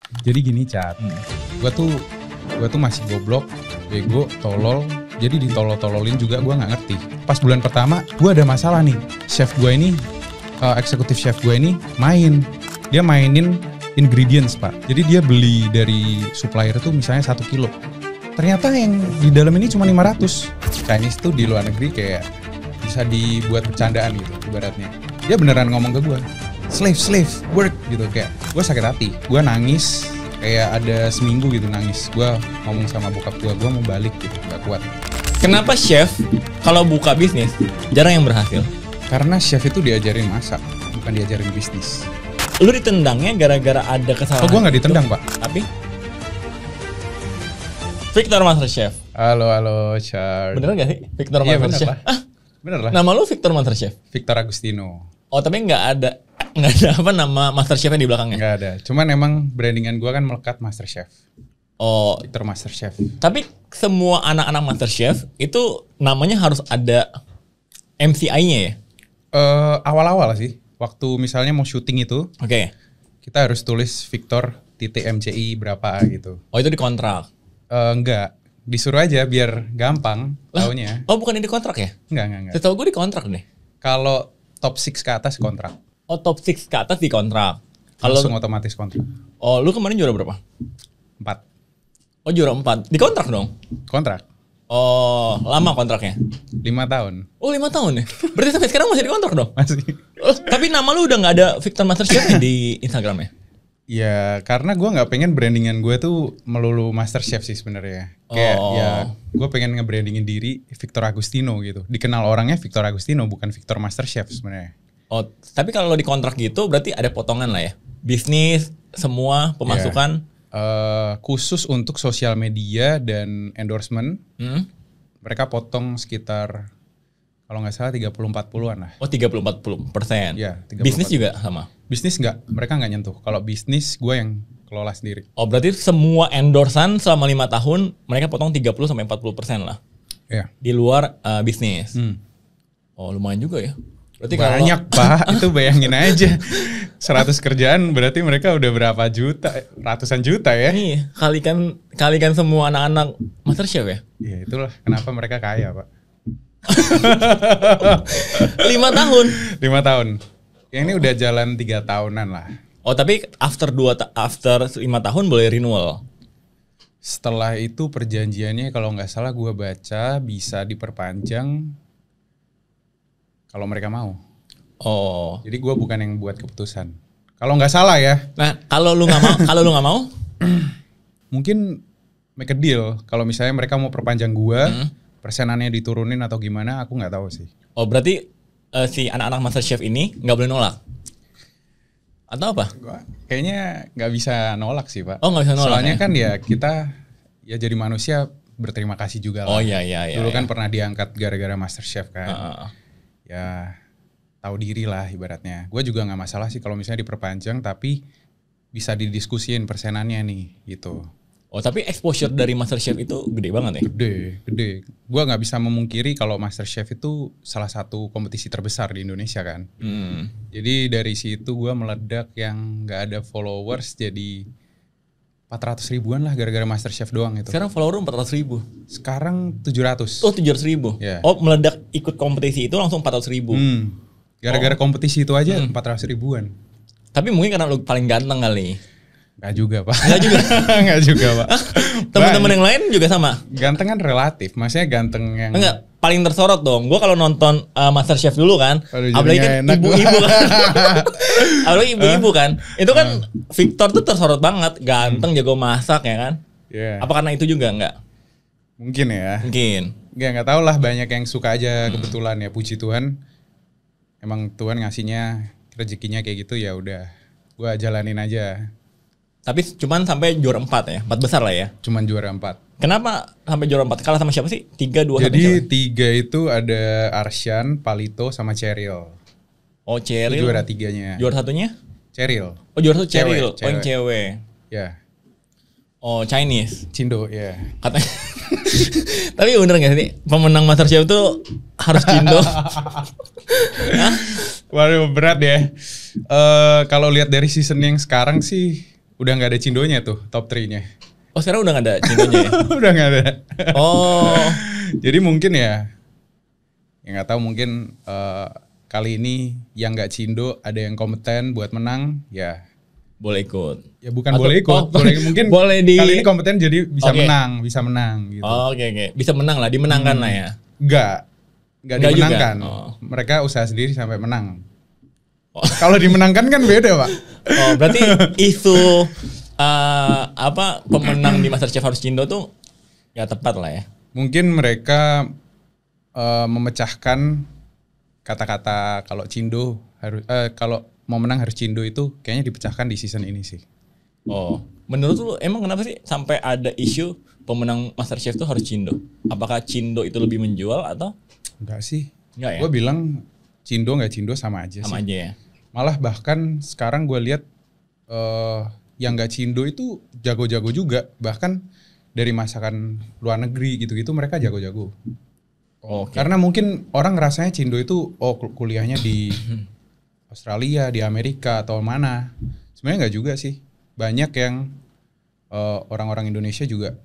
Jadi gini Cat, gue tuh masih goblok, bego, tolol. Jadi ditolol-tololin juga gue nggak ngerti. Pas bulan pertama gue ada masalah nih. Chef gue ini, eksekutif chef gue ini dia mainin ingredients pak. Jadi dia beli dari supplier tuh misalnya 1 kilo. Ternyata yang di dalam ini cuma 500. Chinese tuh di luar negeri kayak bisa dibuat bercandaan gitu ibaratnya. Dia beneran ngomong ke gue, slave, work gitu. Kayak gue sakit hati, gue nangis. Kayak ada seminggu gitu nangis. Gue ngomong sama bokap gue mau balik gitu, gak kuat. Kenapa chef kalau buka bisnis jarang yang berhasil? Karena chef itu diajarin masak, bukan diajarin bisnis. Lu ditendangnya gara-gara ada kesalahan. Oh gue gak ditendang pak. Tapi Victor Masterchef. Halo Char. Bener gak sih Victor Iya, Masterchef? bener lah. Bener lah. Nama lu Victor Masterchef? Victor Agustino. Oh tapi nggak ada apa nama Masterchef-nya di belakangnya? Nggak ada. Cuman emang brandingan gue kan melekat Masterchef. Oh. Victor Masterchef. Tapi semua anak-anak Masterchef itu namanya harus ada MCI-nya ya? Awal-awal sih. Waktu misalnya mau syuting itu, Oke. kita harus tulis Victor MCI berapa gitu. Oh itu di kontrak? Enggak. Disuruh aja biar gampang taunya. Oh bukan di kontrak ya? Enggak. Setahu gue di kontrak nih. Kalau top 6 ke atas kontrak. Oh top 6 ke atas di kontrak. Langsung otomatis kontrak. Oh lu kemarin juara berapa? 4. Oh juara 4. Di kontrak dong? Kontrak. Oh lama kontraknya? 5 tahun. Oh 5 tahun ya? Berarti sampai sekarang masih di kontrak dong? Masih. Oh, tapi nama lu udah gak ada Victor Masterchef di Instagramnya? Ya karena gue nggak pengen brandingan gue tuh melulu Masterchef sih sebenarnya. Kayak ya gue pengen nge-brandingin diri Victor Agustino gitu. Dikenal orangnya Victor Agustino bukan Victor Masterchef sebenarnya. Oh tapi kalau di kontrak gitu berarti ada potongan lah ya? Bisnis, semua, pemasukan? Khusus untuk sosial media dan endorsement, mereka potong sekitar kalau nggak salah 30-40an lah. Oh 30-40%? Iya. Bisnis juga sama? Bisnis nggak, mereka nggak nyentuh. Kalau bisnis gue yang kelola sendiri. Oh berarti semua endorsan selama 5 tahun mereka potong 30-40% lah? Iya. Di luar bisnis? Oh lumayan juga ya? Berarti banyak pak, itu bayangin aja 100 kerjaan berarti mereka udah berapa juta, ratusan juta ya. Iya, kalikan semua anak-anak Masterchef ya? Iya itulah kenapa mereka kaya pak. 5 tahun? 5 tahun. Yang ini udah jalan 3 tahunan lah. Oh tapi after 5 tahun boleh renewal? Setelah itu perjanjiannya kalau nggak salah gue baca bisa diperpanjang kalau mereka mau. Oh. Jadi gue bukan yang buat keputusan. Kalau nggak salah ya. Nah kalau lu nggak mau, mungkin make a deal. Kalau misalnya mereka mau perpanjang gue, persenannya diturunin atau gimana, aku nggak tahu sih. Oh berarti si anak-anak Masterchef ini nggak boleh nolak? Atau apa? Kayaknya nggak bisa nolak sih pak. Oh nggak bisa nolak. Soalnya ya? kan ya kita ya jadi manusia berterima kasih juga lah. Oh iya. Dulu kan pernah diangkat gara-gara Masterchef kan. Ya tahu diri lah ibaratnya. Gue juga nggak masalah sih kalau misalnya diperpanjang tapi bisa didiskusiin persenannya nih gitu. Oh tapi exposure dari Masterchef itu gede banget ya? Gede. Gue nggak bisa memungkiri kalau Masterchef itu salah satu kompetisi terbesar di Indonesia kan. Jadi dari situ gue meledak yang nggak ada followers jadi 400 ribuan lah gara-gara Masterchef doang itu. Sekarang follower 400 ribu? Sekarang 700. Oh 700 ribu? Yeah. Oh meledak ikut kompetisi itu langsung 400 ribu? Gara-gara kompetisi itu aja 400 ribuan. Tapi mungkin karena lu paling ganteng kali. Gak juga pak. Gak juga? Gak juga pak. Teman-teman yang lain juga sama? Ganteng kan relatif, maksudnya ganteng yang... Enggak, paling tersorot dong. Gue kalau nonton Masterchef dulu kan, apalagi kan ibu-ibu kan. Apalagi ibu-ibu kan. Itu kan Victor tuh tersorot banget. Ganteng, jago masak ya kan. Yeah. Apa karena itu juga enggak? Mungkin ya. Mungkin. Gak tahu lah, banyak yang suka aja kebetulan ya, puji Tuhan. Emang Tuhan ngasihnya rezekinya kayak gitu ya udah. Gue jalanin aja. Tapi cuman sampai juara 4 ya, 4 besar lah ya. Cuman juara 4. Kenapa sampai juara 4? Kalah sama siapa sih? 3, 2, 1 Jadi siapa? 3 itu ada Arsyan, Palito, sama Cheryl. Oh Cheryl. Itu juara 3-nya. Juara satunya? Cheryl. Oh juara 1 Cheryl. Cewek. Oh yang cewek. Ya. Oh Chinese. Cindo ya. Katanya. Tapi bener gak sih pemenang Masterchef tuh harus Cindo? Waduh berat ya. Kalau lihat dari season yang sekarang sih udah nggak ada Cindonya tuh top 3-nya. Oh sekarang udah nggak ada Cindonya ya? Udah nggak ada. Oh. Jadi mungkin ya nggak tahu, mungkin kali ini yang nggak Cindo ada yang kompeten buat menang ya. Boleh ikut. Ya bukan boleh ikut, mungkin boleh kali ini kompeten jadi bisa menang gitu. Oke. Bisa menang lah, dimenangkan lah ya. Enggak dimenangkan. Mereka usaha sendiri sampai menang. Kalau dimenangkan kan beda, Pak. Oh, berarti isu pemenang di MasterChef harus Cindo tuh ya tepat lah ya. Mungkin mereka memecahkan kata-kata kalau Cindo harus kalau mau menang harus Cindo itu kayaknya dipecahkan di season ini sih. Oh, menurut lu emang kenapa sih sampai ada isu pemenang MasterChef tuh harus Cindo? Apakah Cindo itu lebih menjual atau? Enggak sih. Enggak ya? Gue bilang Cindo nggak Cindo sama aja sih. Sama aja ya. Malah bahkan sekarang gue lihat yang nggak Cindo itu jago-jago juga. Bahkan dari masakan luar negeri gitu-gitu mereka jago-jago. Okay. Karena mungkin orang ngerasanya Cindo itu kuliahnya di Australia, di Amerika atau mana. Sebenarnya nggak juga sih. Banyak yang orang-orang Indonesia juga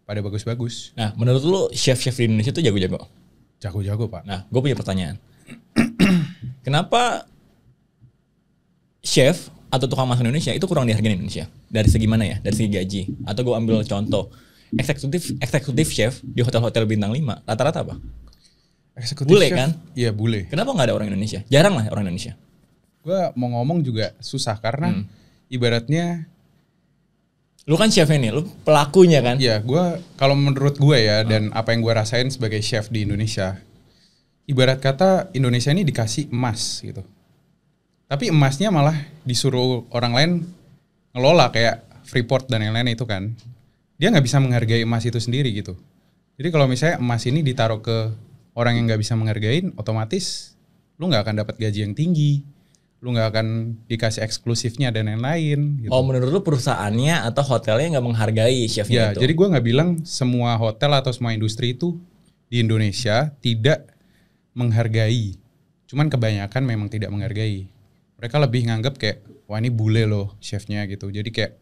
pada bagus-bagus. Nah, menurut lu chef-chef di Indonesia tuh jago-jago? Jago-jago, Pak. Nah, gue punya pertanyaan. Kenapa chef atau tukang masak Indonesia itu kurang dihargai di Indonesia? Dari segi mana ya? Dari segi gaji? Atau gue ambil contoh, eksekutif chef di hotel-hotel bintang 5, rata-rata apa? Eksekutif bule chef, kan? Iya, bule. Kenapa nggak ada orang Indonesia? Jarang lah orang Indonesia. Gue mau ngomong juga susah karena ibaratnya lu kan chefnya nih, lu pelakunya kan? Iya, kalau menurut gue ya dan apa yang gue rasain sebagai chef di Indonesia, ibarat kata Indonesia ini dikasih emas gitu. Tapi emasnya malah disuruh orang lain ngelola kayak Freeport dan lain-lain itu kan. Dia nggak bisa menghargai emas itu sendiri gitu. Jadi kalau misalnya emas ini ditaruh ke orang yang nggak bisa menghargain, otomatis lu nggak akan dapat gaji yang tinggi. Lu nggak akan dikasih eksklusifnya dan lain-lain gitu. Oh, menurut lu perusahaannya atau hotelnya nggak menghargai chefnya itu? Ya, jadi gue nggak bilang semua hotel atau semua industri itu di Indonesia tidak menghargai. Cuman kebanyakan memang tidak menghargai. Mereka lebih nganggap kayak, wah ini bule loh chefnya gitu. Jadi kayak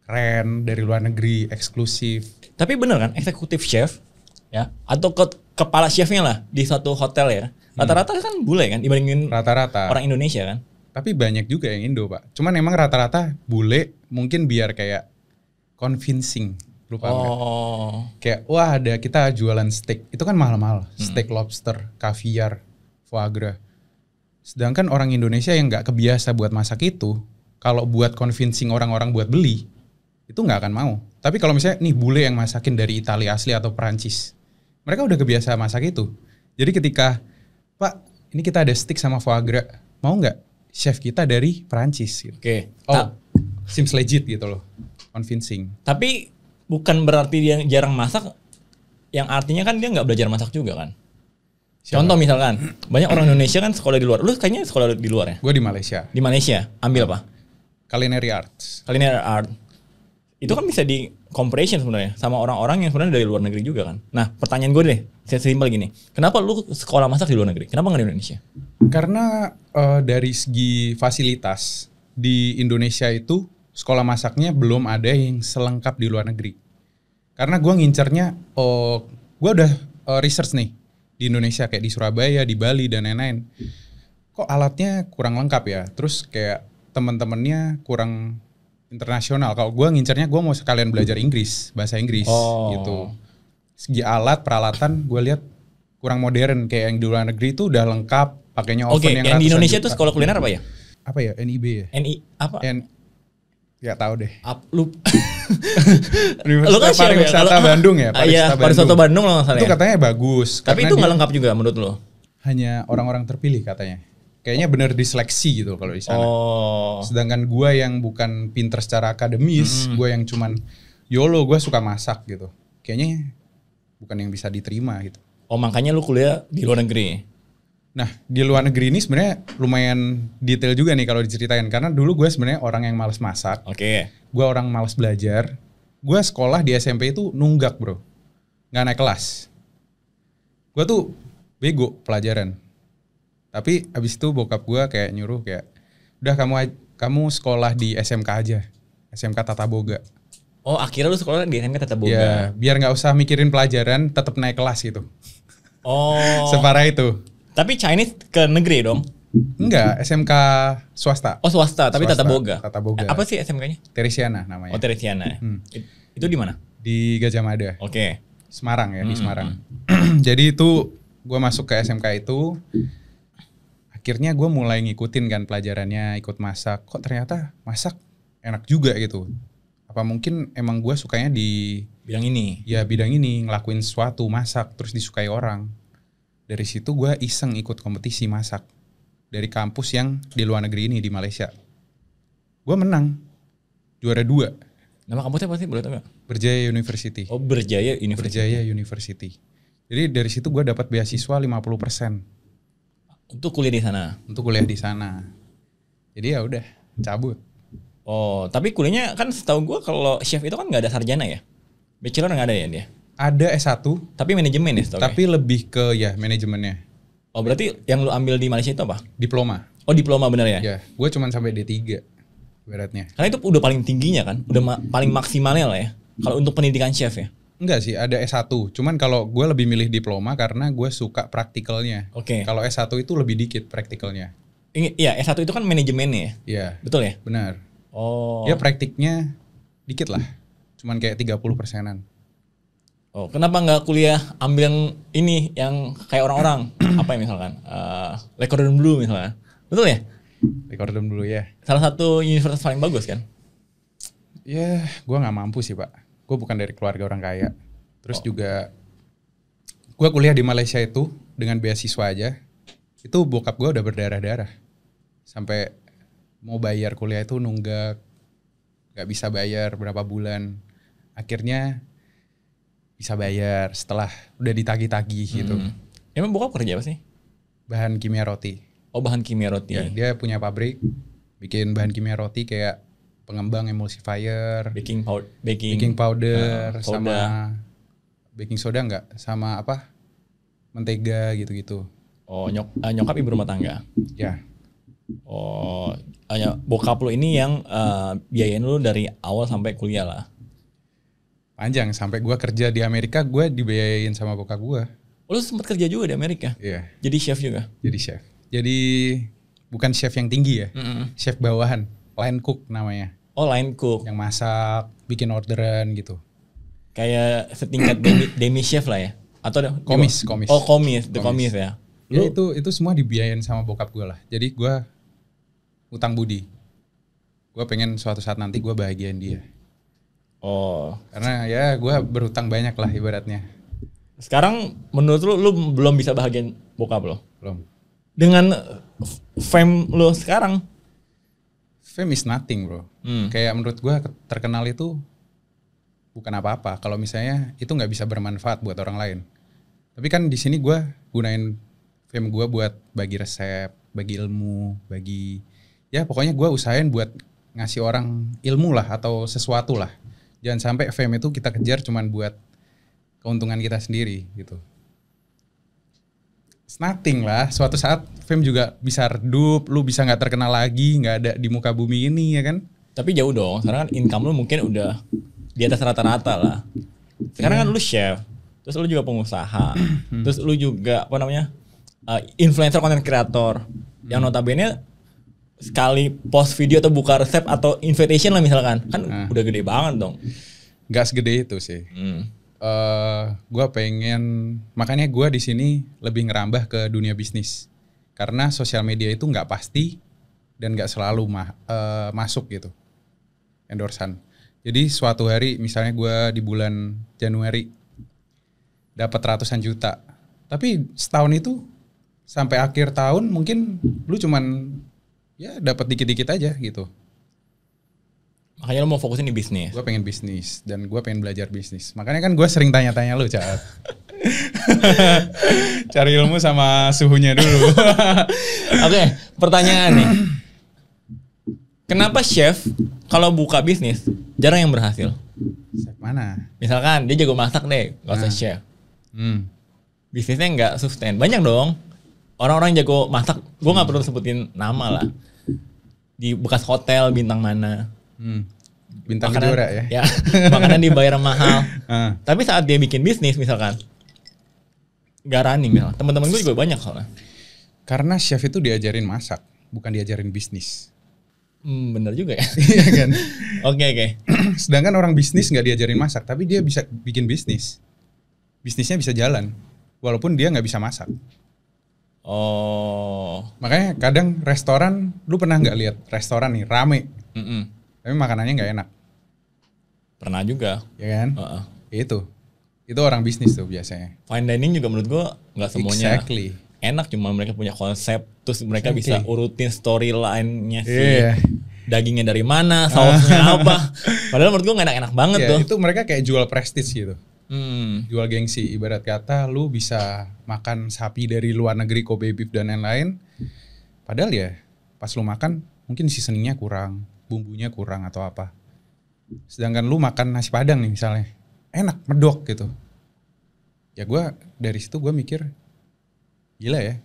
keren, dari luar negeri, eksklusif. Tapi bener kan, eksekutif chef ya, atau kepala chefnya lah di suatu hotel ya, rata-rata kan bule kan dibandingin rata-rata orang Indonesia kan. Tapi banyak juga yang Indo, Pak. Cuman emang rata-rata bule mungkin biar kayak convincing. Lupa enggak? Kayak wah kita jualan steak. Itu kan mahal-mahal. Steak lobster, kaviar, foie gras. Sedangkan orang Indonesia yang nggak kebiasa buat masak itu, kalau buat convincing orang-orang buat beli, itu nggak akan mau. Tapi kalau misalnya nih bule yang masakin dari Italia asli atau Perancis, mereka udah kebiasa masak itu. Jadi ketika, Pak, ini kita ada steak sama foie gras, mau nggak? Chef kita dari Perancis gitu. Oke. Oh, seems legit gitu loh. Convincing. Tapi bukan berarti dia jarang masak, yang artinya kan dia nggak belajar masak juga kan. Siapa? Contoh misalkan, banyak orang Indonesia kan sekolah di luar. Lu kayaknya sekolah di luar ya? Gue di Malaysia. Di Malaysia, ambil apa? Culinary Arts. Culinary Art. Itu kan bisa di comparison sebenarnya sama orang-orang yang sebenarnya dari luar negeri juga kan. Nah, pertanyaan gue deh, sesimpel gini. Kenapa lu sekolah masak di luar negeri? Kenapa nggak di Indonesia? Karena dari segi fasilitas di Indonesia itu sekolah masaknya belum ada yang selengkap di luar negeri. Karena gue ngincernya, gue udah research nih di Indonesia kayak di Surabaya, di Bali dan lain-lain. Kok alatnya kurang lengkap ya? Terus kayak teman-temannya kurang internasional. Kalau gue ngincernya gue mau sekalian belajar Inggris, bahasa Inggris gitu. Segi alat, peralatan gue lihat kurang modern. Kayak yang di luar negeri itu udah lengkap, pakainya oven yang di Indonesia tuh sekolah kuliner apa ya? Apa ya? NIB ya? apa? Ya tahu deh. Universitas Pariwisata Bandung ya? Pariwisata Bandung loh masalahnya. Itu katanya bagus. Tapi itu nggak lengkap juga menurut lo? Hanya orang-orang terpilih katanya. Kayaknya bener diseleksi gitu kalau di sana. Sedangkan gue yang bukan pinter secara akademis, gue yang cuman YOLO, gue suka masak gitu. Kayaknya bukan yang bisa diterima gitu. Oh, makanya lu kuliah di luar negeri. Nah, di luar negeri ini sebenarnya lumayan detail juga nih kalau diceritain. Karena dulu gue sebenarnya orang yang malas masak. Oke. Gue orang malas belajar. Gue sekolah di SMP itu nunggak bro. Nggak naik kelas. Gue tuh bego pelajaran. Tapi abis itu bokap gue kayak nyuruh kayak, udah kamu sekolah di SMK aja. SMK Tata Boga. Oh, akhirnya lu sekolah di SMK Tata Boga. Ya, biar nggak usah mikirin pelajaran, tetap naik kelas gitu. Oh. Separah itu. Tapi Chinese ke negeri dong? Enggak, SMK swasta. Oh, swasta, tapi Swasta, Tata Boga. Tata Boga. Apa sih SMK-nya? Teresiana namanya. Oh, Teresiana. Itu di mana? Di Gajah Mada. Oke. Semarang ya, di Semarang. Jadi itu gue masuk ke SMK itu, akhirnya gue mulai ngikutin kan pelajarannya, ikut masak. Kok ternyata masak enak juga gitu. Apa mungkin emang gue sukanya di bidang ini? Ya bidang ini, ngelakuin sesuatu, masak, terus disukai orang. Dari situ gue iseng ikut kompetisi masak. Dari kampus yang di luar negeri ini, di Malaysia. Gue menang. Juara 2. Nama kampusnya apa sih? Boleh tahu gak? Berjaya University. Oh, Berjaya University. Berjaya University. Jadi dari situ gue dapat beasiswa 50%. Untuk kuliah di sana? Untuk kuliah di sana. Jadi ya udah, cabut. Oh, tapi kuliahnya kan setahu gue kalau chef itu kan nggak ada sarjana ya? Bachelor nggak ada ya dia? Ada S1. Tapi manajemen ya setahu gue? Tapi lebih ke ya manajemennya. Oh, berarti yang lu ambil di Malaysia itu apa? Diploma. Oh, diploma bener ya? Ya, gue cuman sampai D3 beratnya. Karena itu udah paling tingginya kan? Udah paling maksimalnya lah ya? Kalau untuk pendidikan chef ya? Enggak sih, ada S1. Cuman kalau gue lebih milih diploma karena gue suka praktikalnya. Oke. Kalau S1 itu lebih dikit praktikalnya. Iya, S1 itu kan manajemennya ya? Iya. Betul ya? Benar. Oh. Ya praktiknya dikit lah. Cuman kayak 30%-an. Oh, kenapa nggak kuliah ambil yang ini yang kayak orang-orang? Apa ya misalkan? Recording Blue misalnya. Betul ya? Recording dulu ya. Salah satu universitas paling bagus kan? Ya, gue nggak mampu sih Pak. Gue bukan dari keluarga orang kaya. Terus juga gue kuliah di Malaysia itu dengan beasiswa aja. Itu bokap gue udah berdarah-darah. Sampai mau bayar kuliah itu nunggak, nggak bisa bayar berapa bulan. Akhirnya bisa bayar setelah udah ditagih-tagih gitu. Emang bokap kerja apa sih? Bahan kimia roti. Oh, bahan kimia roti. Ya, dia punya pabrik bikin bahan kimia roti kayak pengembang emulsifier, baking powder, sama baking soda enggak, sama apa? Mentega gitu-gitu. Oh, nyokap ibu rumah tangga. Ya. Oh, bokap lu ini yang biayain lu dari awal sampai kuliah lah. Panjang, sampai gua kerja di Amerika gua dibiayain sama bokap gua. Lu sempat kerja juga di Amerika? Iya. Jadi chef juga? Jadi chef. Jadi bukan chef yang tinggi ya. Chef bawahan, line cook namanya. Oh, line cook. Yang masak, bikin orderan gitu. Kayak setingkat demi chef lah ya? Atau komis. Oh, komis ya. Ya itu semua dibiayain sama bokap gue lah. Jadi gue utang budi. Gue pengen suatu saat nanti gue bahagiain dia. Oh. Karena ya gue berutang banyak lah ibaratnya. Sekarang menurut lu belum bisa bahagiain bokap lo? Belum. Dengan fame lu sekarang? Fame is nothing bro. Kayak menurut gue terkenal itu bukan apa-apa. Kalau misalnya itu nggak bisa bermanfaat buat orang lain. Tapi kan di sini gue gunain fame gue buat bagi resep, bagi ilmu, bagi ya pokoknya gue usahain buat ngasih orang ilmu lah atau sesuatu lah. Jangan sampai fame itu kita kejar cuman buat keuntungan kita sendiri gitu. It's nothing lah. Suatu saat fame juga bisa redup, lu bisa nggak terkenal lagi, nggak ada di muka bumi ini ya kan? Tapi jauh dong. Sekarang kan income lu mungkin udah di atas rata-rata lah. Sekarang kan lu chef, terus lu juga pengusaha, terus lu juga apa namanya influencer, content creator, yang notabene sekali post video atau buka resep atau invitation lah misalkan, kan udah gede banget dong. Nggak segede itu sih. Gue pengen, makanya gue di sini lebih ngerambah ke dunia bisnis, karena sosial media itu nggak pasti dan nggak selalu masuk gitu endorsan. Jadi suatu hari misalnya gue di bulan Januari dapat ratusan juta, tapi setahun itu sampai akhir tahun mungkin lu cuman ya dapat dikit-dikit aja gitu. Makanya lo mau fokusin di bisnis. Gue pengen bisnis dan gue pengen belajar bisnis. Makanya kan gue sering tanya-tanya lu, Cat. Cari ilmu sama suhunya dulu. Oke, pertanyaan nih. Kenapa chef kalau buka bisnis jarang yang berhasil? Chef mana? Misalkan dia jago masak deh, gak usah chef. Bisnisnya nggak sustain. Banyak dong orang-orang jago masak. Gue nggak perlu sebutin nama lah. Di bekas hotel bintang mana. Bintang makanan, juara ya. Makanan dibayar mahal. Ah. Tapi saat dia bikin bisnis misalkan, gak running misalkan. Teman-teman gue juga banyak soalnya. Karena chef itu diajarin masak, bukan diajarin bisnis. Bener juga ya. Iya kan? Oke. Sedangkan orang bisnis nggak diajarin masak, tapi dia bisa bikin bisnis. Bisnisnya bisa jalan, walaupun dia nggak bisa masak. Oh. Makanya kadang restoran, lu pernah nggak lihat restoran nih rame, tapi makanannya nggak enak, Pernah juga. ya kan? Itu orang bisnis tuh biasanya. Fine dining juga menurut gue nggak semuanya Exactly. enak, cuma mereka punya konsep, terus mereka Exactly. bisa urutin storyline-nya sih. Iya. Dagingnya dari mana, sausnya apa. Padahal menurut gue gak enak-enak banget Ya, tuh. itu mereka kayak jual prestis gitu. Jual Gengsi, ibarat kata lu bisa makan sapi dari luar negeri, Kobe beef dan lain-lain. Padahal ya pas lu makan mungkin seasoningnya kurang, bumbunya kurang atau apa. Sedangkan lu makan nasi padang nih misalnya, enak, medok gitu. Ya dari situ gue mikir, gila ya.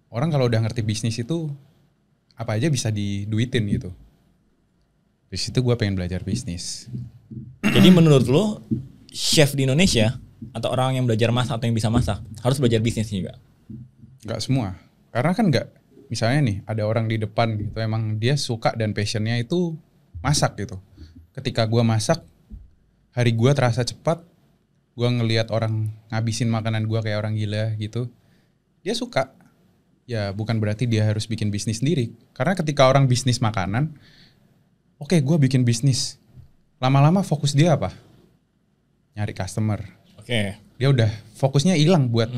Orang kalau udah ngerti bisnis itu apa aja bisa diduitin gitu. Dari situ gue pengen belajar bisnis. Jadi menurut lo, chef di Indonesia atau orang yang belajar masak atau yang bisa masak harus belajar bisnis juga? Gak semua. Karena kan misalnya nih ada orang di depan gitu, emang dia suka dan passionnya itu masak gitu. Ketika gue masak, hari gue terasa cepat. Gue ngelihat orang ngabisin makanan gue kayak orang gila gitu. Dia suka. Ya bukan berarti dia harus bikin bisnis sendiri. Karena ketika orang bisnis makanan, oke, gue bikin bisnis. Lama-lama fokus dia apa? Nyari customer. Oke. Dia udah fokusnya hilang buat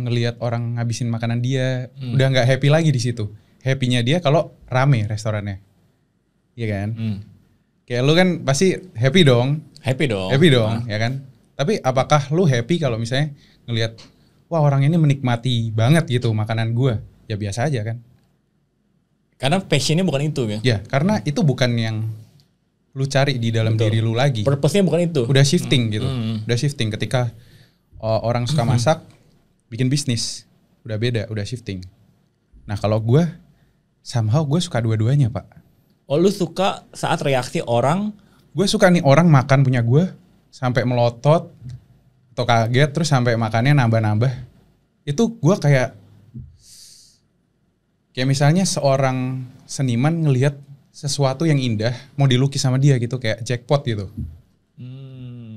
ngelihat orang ngabisin makanan dia. Udah nggak happy lagi di situ. Happy-nya dia kalau rame restorannya. Iya kan? Kayak lu kan pasti happy dong. Happy dong. Happy dong, ya kan? Tapi apakah lu happy kalau misalnya ngelihat, wah orang ini menikmati banget gitu makanan gua? Ya biasa aja kan? Karena passionnya bukan itu ya. Ya, karena itu bukan yang lu cari di dalam diri lu lagi. Purpose-nya bukan itu. Udah shifting gitu. Udah shifting ketika orang suka masak, bikin bisnis. Udah beda, udah shifting. Nah kalau gua, somehow gue suka dua-duanya, Pak. Oh, lu suka saat reaksi orang? Gue suka nih orang makan punya gue sampai melotot atau kaget terus sampai makannya nambah-nambah. Itu gue kayak misalnya seorang seniman ngelihat sesuatu yang indah mau dilukis sama dia gitu, kayak jackpot gitu.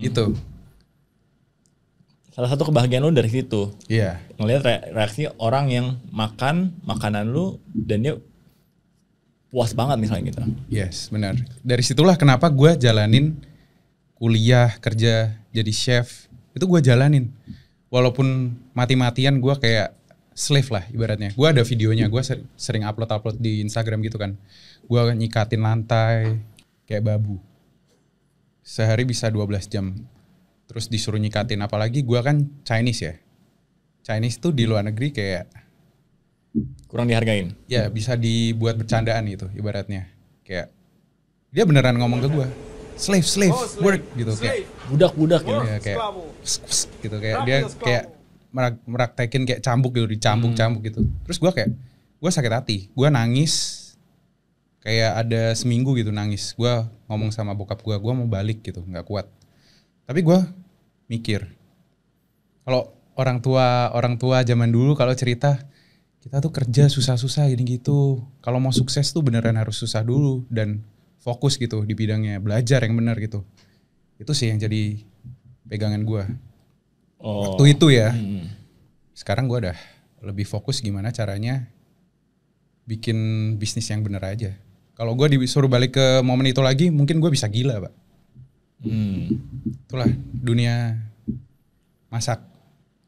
Itu. Salah satu kebahagiaan lu dari situ. Iya. Ngelihat reaksi orang yang makan makanan lu dan dia puas banget misalnya gitu. Yes, benar. Dari situlah kenapa gue jalanin kuliah, kerja, jadi chef. Itu gue jalanin. Walaupun mati-matian gue kayak slave lah ibaratnya. Gue ada videonya, gue sering upload di Instagram gitu kan. Gue nyikatin lantai kayak babu. Sehari bisa 12 jam. Terus disuruh nyikatin, apalagi gue kan Chinese ya. Chinese tuh di luar negeri kayak kurang dihargain. Ya bisa dibuat bercandaan gitu ibaratnya. Kayak dia beneran ngomong ke gue, slave, work gitu, kayak budak gitu. Ya, kayak gitu, kayak dia kayak meraktekin kayak cambuk gitu, dicambuk gitu. Terus gue sakit hati, gue nangis kayak ada seminggu gitu nangis. Gue ngomong sama bokap gue mau balik gitu, nggak kuat. Tapi gue mikir, kalau orang tua zaman dulu kalau cerita, kita tuh kerja susah-susah gini gitu. Kalau mau sukses tuh beneran harus susah dulu dan fokus gitu di bidangnya, belajar yang benar gitu. Itu sih yang jadi pegangan gue. Waktu itu ya. Sekarang gue udah lebih fokus gimana caranya bikin bisnis yang benar aja. Kalau gue disuruh balik ke momen itu lagi, mungkin gue bisa gila, Pak. Itulah dunia masak.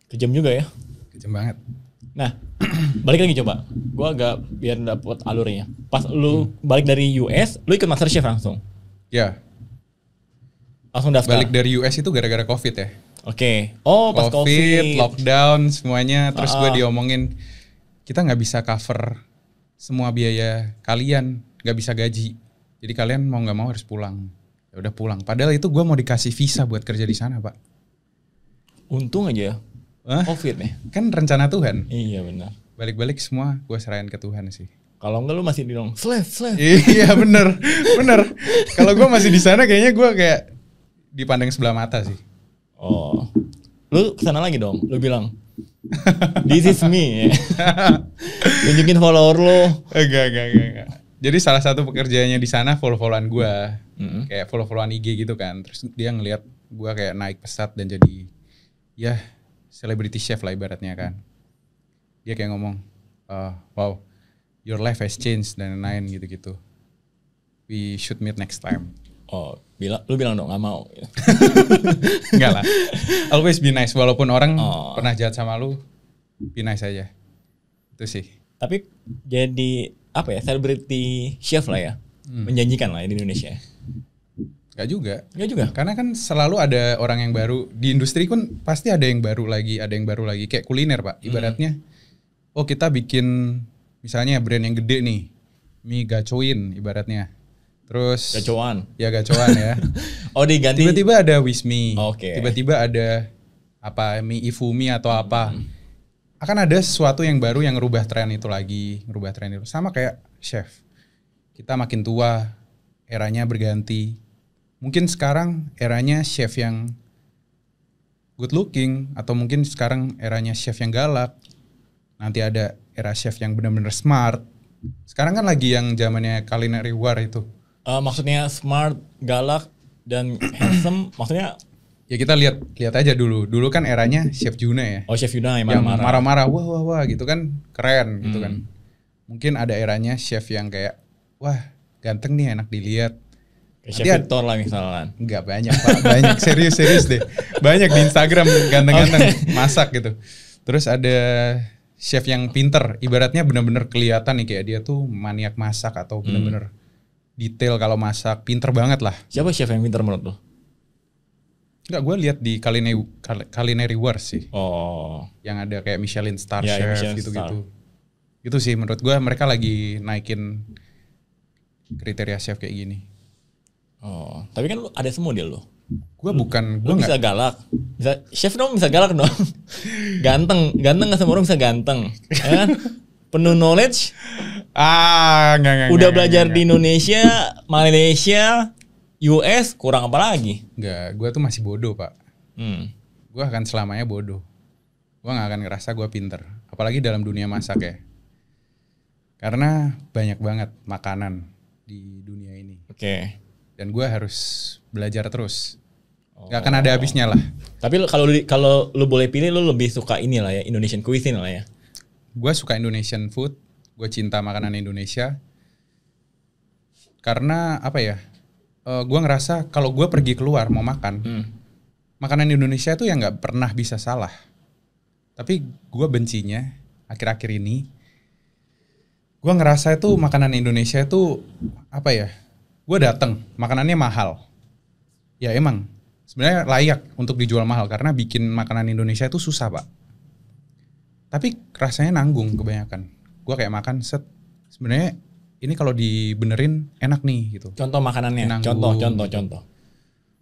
Kejam juga ya. Kejam banget. Nah, balik lagi coba. Gua agak biar dapet alurnya. Pas lu balik dari US, lu ikut MasterChef langsung? Ya. Langsung daftar? Balik dari US itu gara-gara COVID ya. Oke. Oh, pas COVID. Lockdown semuanya. Terus gue diomongin, kita gak bisa cover semua biaya kalian. Gak bisa gaji. Jadi kalian mau gak mau harus pulang. Ya udah pulang. Padahal itu gue mau dikasih visa buat kerja di sana, Pak. Untung aja. COVID nih. Kan rencana Tuhan. Iya benar. Balik-balik semua gue serahin ke Tuhan sih. Kalau enggak lu masih bilang slave. Iya bener. Kalau gue masih di sana kayaknya gue kayak dipandang sebelah mata sih. Oh, lu kesana lagi dong. Lu bilang this is me. Tunjukin follower lu. Enggak. Jadi salah satu pekerjaannya di sana follow-followan gue, kayak follow-followan IG gitu kan. Terus dia ngelihat gue kayak naik pesat dan jadi ya celebrity chef lah ibaratnya kan. Dia kayak ngomong, wow, your life has changed dan lain-lain gitu-gitu. We should meet next time. Oh, lu bilang dong nggak mau. Enggak lah. Always be nice walaupun orang pernah jahat sama lu, be nice aja. Itu sih. Tapi jadi apa ya, celebrity chef lah ya. Menjanjikan lah di Indonesia. Enggak juga. Karena kan selalu ada orang yang baru di industri pun pasti ada yang baru lagi kayak kuliner, Pak. Ibaratnya kita bikin misalnya brand yang gede nih. Mie Gacoin ibaratnya. Terus gacoan ya. Oh diganti. Tiba-tiba ada Wismi. Oke. Tiba-tiba ada mie Ifumi atau apa. Akan ada sesuatu yang baru yang ngerubah tren itu. Sama kayak chef. Kita makin tua, eranya berganti. Mungkin sekarang eranya chef yang good looking atau mungkin sekarang eranya chef yang galak. Nanti ada era chef yang benar-benar smart. Sekarang kan lagi yang zamannya culinary war itu. Maksudnya smart, galak, dan handsome, maksudnya? Ya kita lihat aja dulu. Dulu kan eranya Chef Juna ya. Oh Chef Juna yang marah-marah, wah gitu kan keren gitu kan. Mungkin ada eranya chef yang kayak, wah ganteng nih enak dilihat. Kayak Chef Victor lah misalnya. Enggak banyak Pak, banyak serius deh. Banyak di Instagram ganteng-ganteng masak gitu. Terus ada chef yang pinter, ibaratnya benar-benar kelihatan nih kayak dia tuh maniak masak atau benar-benar detail kalau masak, pinter banget lah. Siapa chef yang pinter menurut lo? Enggak, gue lihat di Culinary Wars sih. Oh. Yang ada kayak Michelin Star Chef gitu-gitu. Itu sih menurut gue mereka lagi naikin kriteria chef kayak gini. Oh, tapi kan lu ada semua dia lo. Gue bukan, gue bisa galak. Chef dong bisa galak dong. Ganteng nggak semua orang bisa ganteng. Ya kan? Penuh knowledge. Enggak. Udah belajar di Indonesia, Malaysia, US, kurang apa lagi? Enggak, gue tuh masih bodoh, Pak. Gue akan selamanya bodoh. Gue gak akan ngerasa gue pinter. Apalagi dalam dunia masak ya. Karena banyak banget makanan di dunia ini. Oke. Dan gue harus belajar terus. Gak akan ada habisnya lah. Tapi kalau lu boleh pilih, lu lebih suka ini lah ya, Indonesian cuisine lah ya. Gue suka Indonesian food. Gue cinta makanan Indonesia. Karena apa ya? Gue ngerasa kalau gue pergi keluar mau makan, makanan Indonesia tuh yang nggak pernah bisa salah. Tapi gue bencinya akhir-akhir ini, gue ngerasa itu makanan Indonesia itu apa ya? Gue dateng, makanannya mahal. Ya emang, sebenarnya layak untuk dijual mahal karena bikin makanan Indonesia itu susah, Pak. Tapi rasanya nanggung kebanyakan. Gue kayak makan sebenarnya ini kalau dibenerin enak nih gitu. Contoh makanannya, nanggung. contoh.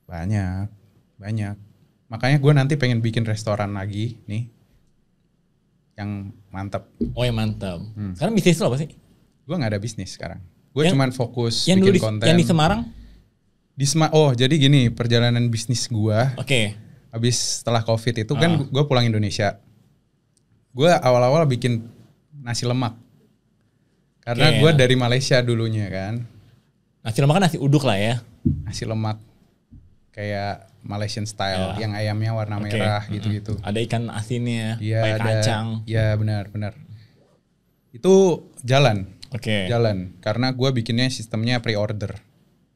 Banyak. Makanya gue nanti pengen bikin restoran lagi nih, yang mantap. Oh yang mantap. Sekarang bisnis lo apa sih? Gue nggak ada bisnis sekarang. Gue cuman fokus yang bikin konten. Yang di Semarang? Jadi gini perjalanan bisnis gue. Oke. Habis setelah COVID itu kan gue pulang Indonesia. Gue awal-awal bikin nasi lemak. Karena gue dari Malaysia dulunya kan. Nasi lemak kan nasi uduk lah ya. Nasi lemak kayak Malaysian style yang ayamnya warna merah gitu-gitu. Ada ikan asinnya, pakai kacang. Iya benar. Itu jalan. Jalan. Karena gue bikinnya sistemnya pre-order.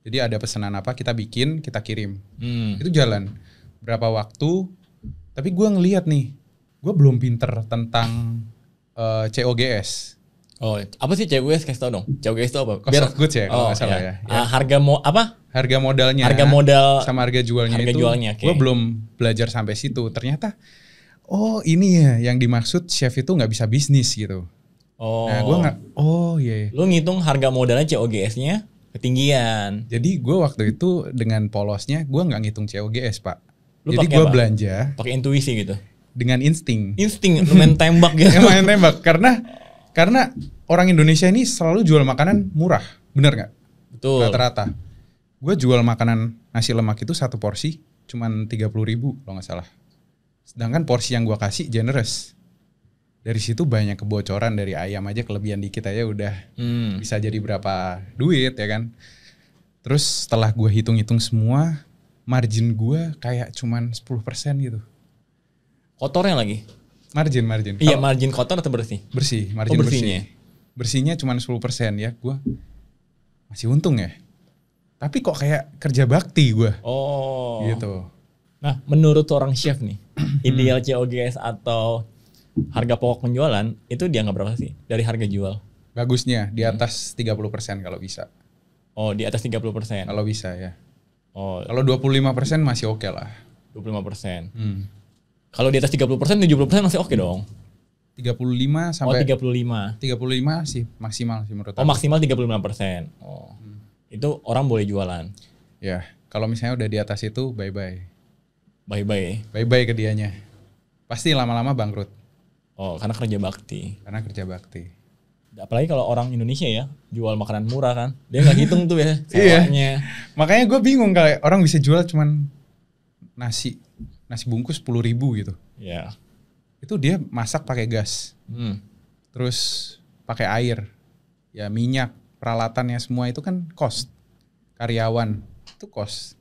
Jadi ada pesanan apa kita bikin, kita kirim. Itu jalan. Berapa waktu? Tapi gue ngelihat nih, gue belum pinter tentang COGS. Oh, apa sih COGS? Kasih tau dong. COGS itu apa? Cost of goods ya kalau nggak salah ya. Harga Harga modalnya. Harga modal sama harga jualnya gue belum belajar sampai situ. Ternyata ini ya yang dimaksud chef itu nggak bisa bisnis gitu. Nah gue nggak. Iya. Lu ngitung harga modalnya COGS-nya ketinggian. Jadi gue waktu itu dengan polosnya gue nggak ngitung COGS, Pak. Jadi gue belanja. Pakai intuisi gitu. Dengan insting. Lu main tembak gitu. Main tembak karena Karena orang Indonesia ini selalu jual makanan murah, bener nggak? Betul. Rata-rata. Gue jual makanan nasi lemak itu satu porsi cuman 30.000 kalau nggak salah. Sedangkan porsi yang gue kasih generous. Dari situ banyak kebocoran, dari ayam aja kelebihan dikit aja udah bisa jadi berapa duit ya kan. Terus setelah gue hitung-hitung semua, margin gue kayak cuman 10% gitu. Kotornya lagi? Margin. Iya, margin kotor atau bersih? Bersih, margin bersihnya. Bersihnya cuma 10% ya, gue masih untung ya. Tapi kok kayak kerja bakti gue. Oh. Gitu. Nah, menurut seorang chef nih, ideal COGS atau harga pokok penjualan itu dianggap berapa sih dari harga jual? Bagusnya di atas 30% kalau bisa. Oh, di atas 30%. Kalau bisa ya. Oh, Kalau 25% masih oke lah. 25%. Kalau di atas 30%, 70% masih oke dong. 35 sampai 35 sih maksimal sih menurut Oh, aku. maksimal 35%. Oh. Itu orang boleh jualan. Ya, kalau misalnya udah di atas itu bye-bye. Bye-bye. Bye-bye ke dianya. Pasti lama-lama bangkrut. Oh, karena kerja bakti. Karena kerja bakti. Apalagi kalau orang Indonesia ya, jual makanan murah kan. Dia nggak hitung tuh ya Iya. sewanya. Makanya gue bingung kayak orang bisa jual cuman nasi bungkus 10.000 gitu. Ya. Itu dia masak pakai gas. Terus pakai air. Ya minyak, peralatannya semua itu kan cost. Karyawan itu cost.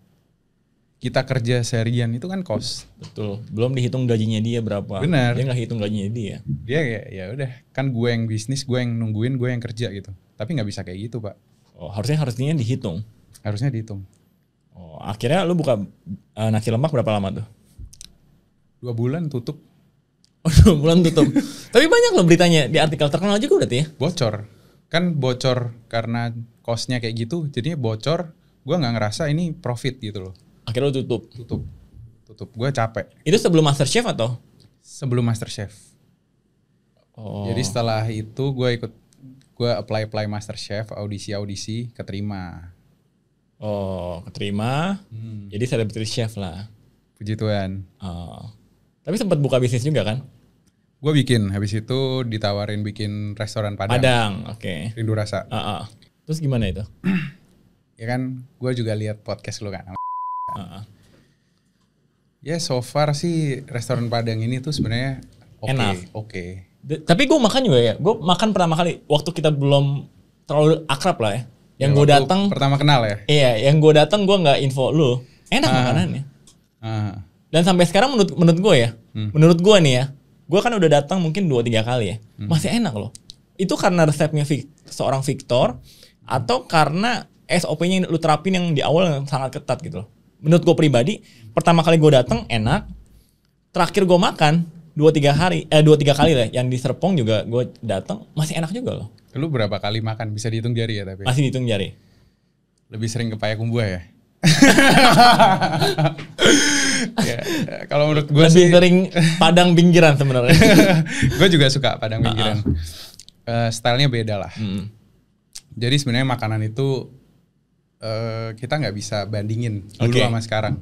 Kita kerja seharian itu kan cost. Betul. Belum dihitung gajinya dia berapa. Benar. Dia nggak hitung gajinya dia. Dia kayak ya udah, kan gue yang bisnis, gue yang nungguin, gue yang kerja gitu. Tapi nggak bisa kayak gitu, Pak. Oh, harusnya dihitung. Harusnya dihitung. Oh, akhirnya lu buka nasi lemak berapa lama tuh? 2 bulan tutup. Oh, 2 bulan tutup. Tapi banyak loh beritanya di artikel terkenal juga berarti ya. Bocor. Kan bocor karena costnya kayak gitu, jadinya bocor. Gue nggak ngerasa ini profit gitu loh. Akhirnya lu tutup. Tutup. Gue capek. Itu sebelum MasterChef atau? Sebelum MasterChef. Oh. Jadi setelah itu gue apply MasterChef, audisi, keterima. Oh, keterima. Jadi celebrity chef lah. Puji Tuhan. Oh. Tapi sempat buka bisnis juga kan? Gue bikin, habis itu ditawarin bikin restoran Padang. Oke. Rindu Rasa. Terus gimana itu? Ya kan, gue juga lihat podcast lu kan. Ya so far sih restoran Padang ini tuh sebenarnya Enak. Oke. Tapi gue makan juga ya. Gue makan pertama kali waktu kita belum terlalu akrab lah ya. Yang Ya, gue waktu datang. pertama kenal ya. Iya, yang gue datang gue nggak info lu. Enak makanannya. Dan sampai sekarang menurut gue ya, menurut gue nih ya, gue kan udah datang mungkin 2-3 kali ya, masih enak loh. Itu karena resepnya seorang Victor atau karena SOP-nya yang lu terapin yang di awal yang sangat ketat gitu loh. Menurut gue pribadi, pertama kali gue datang enak, terakhir gue makan 2-3 kali lah, yang di Serpong juga gue datang masih enak juga loh. Lu berapa kali makan? Bisa dihitung jari ya tapi? Masih dihitung jari. Lebih sering ke Payakumbuh ya? Ya, kalau menurut gue Lebih sih sering Padang pinggiran sebenarnya. gue juga suka Padang pinggiran. Stylenya beda lah. Jadi sebenarnya makanan itu kita nggak bisa bandingin dulu sama sekarang.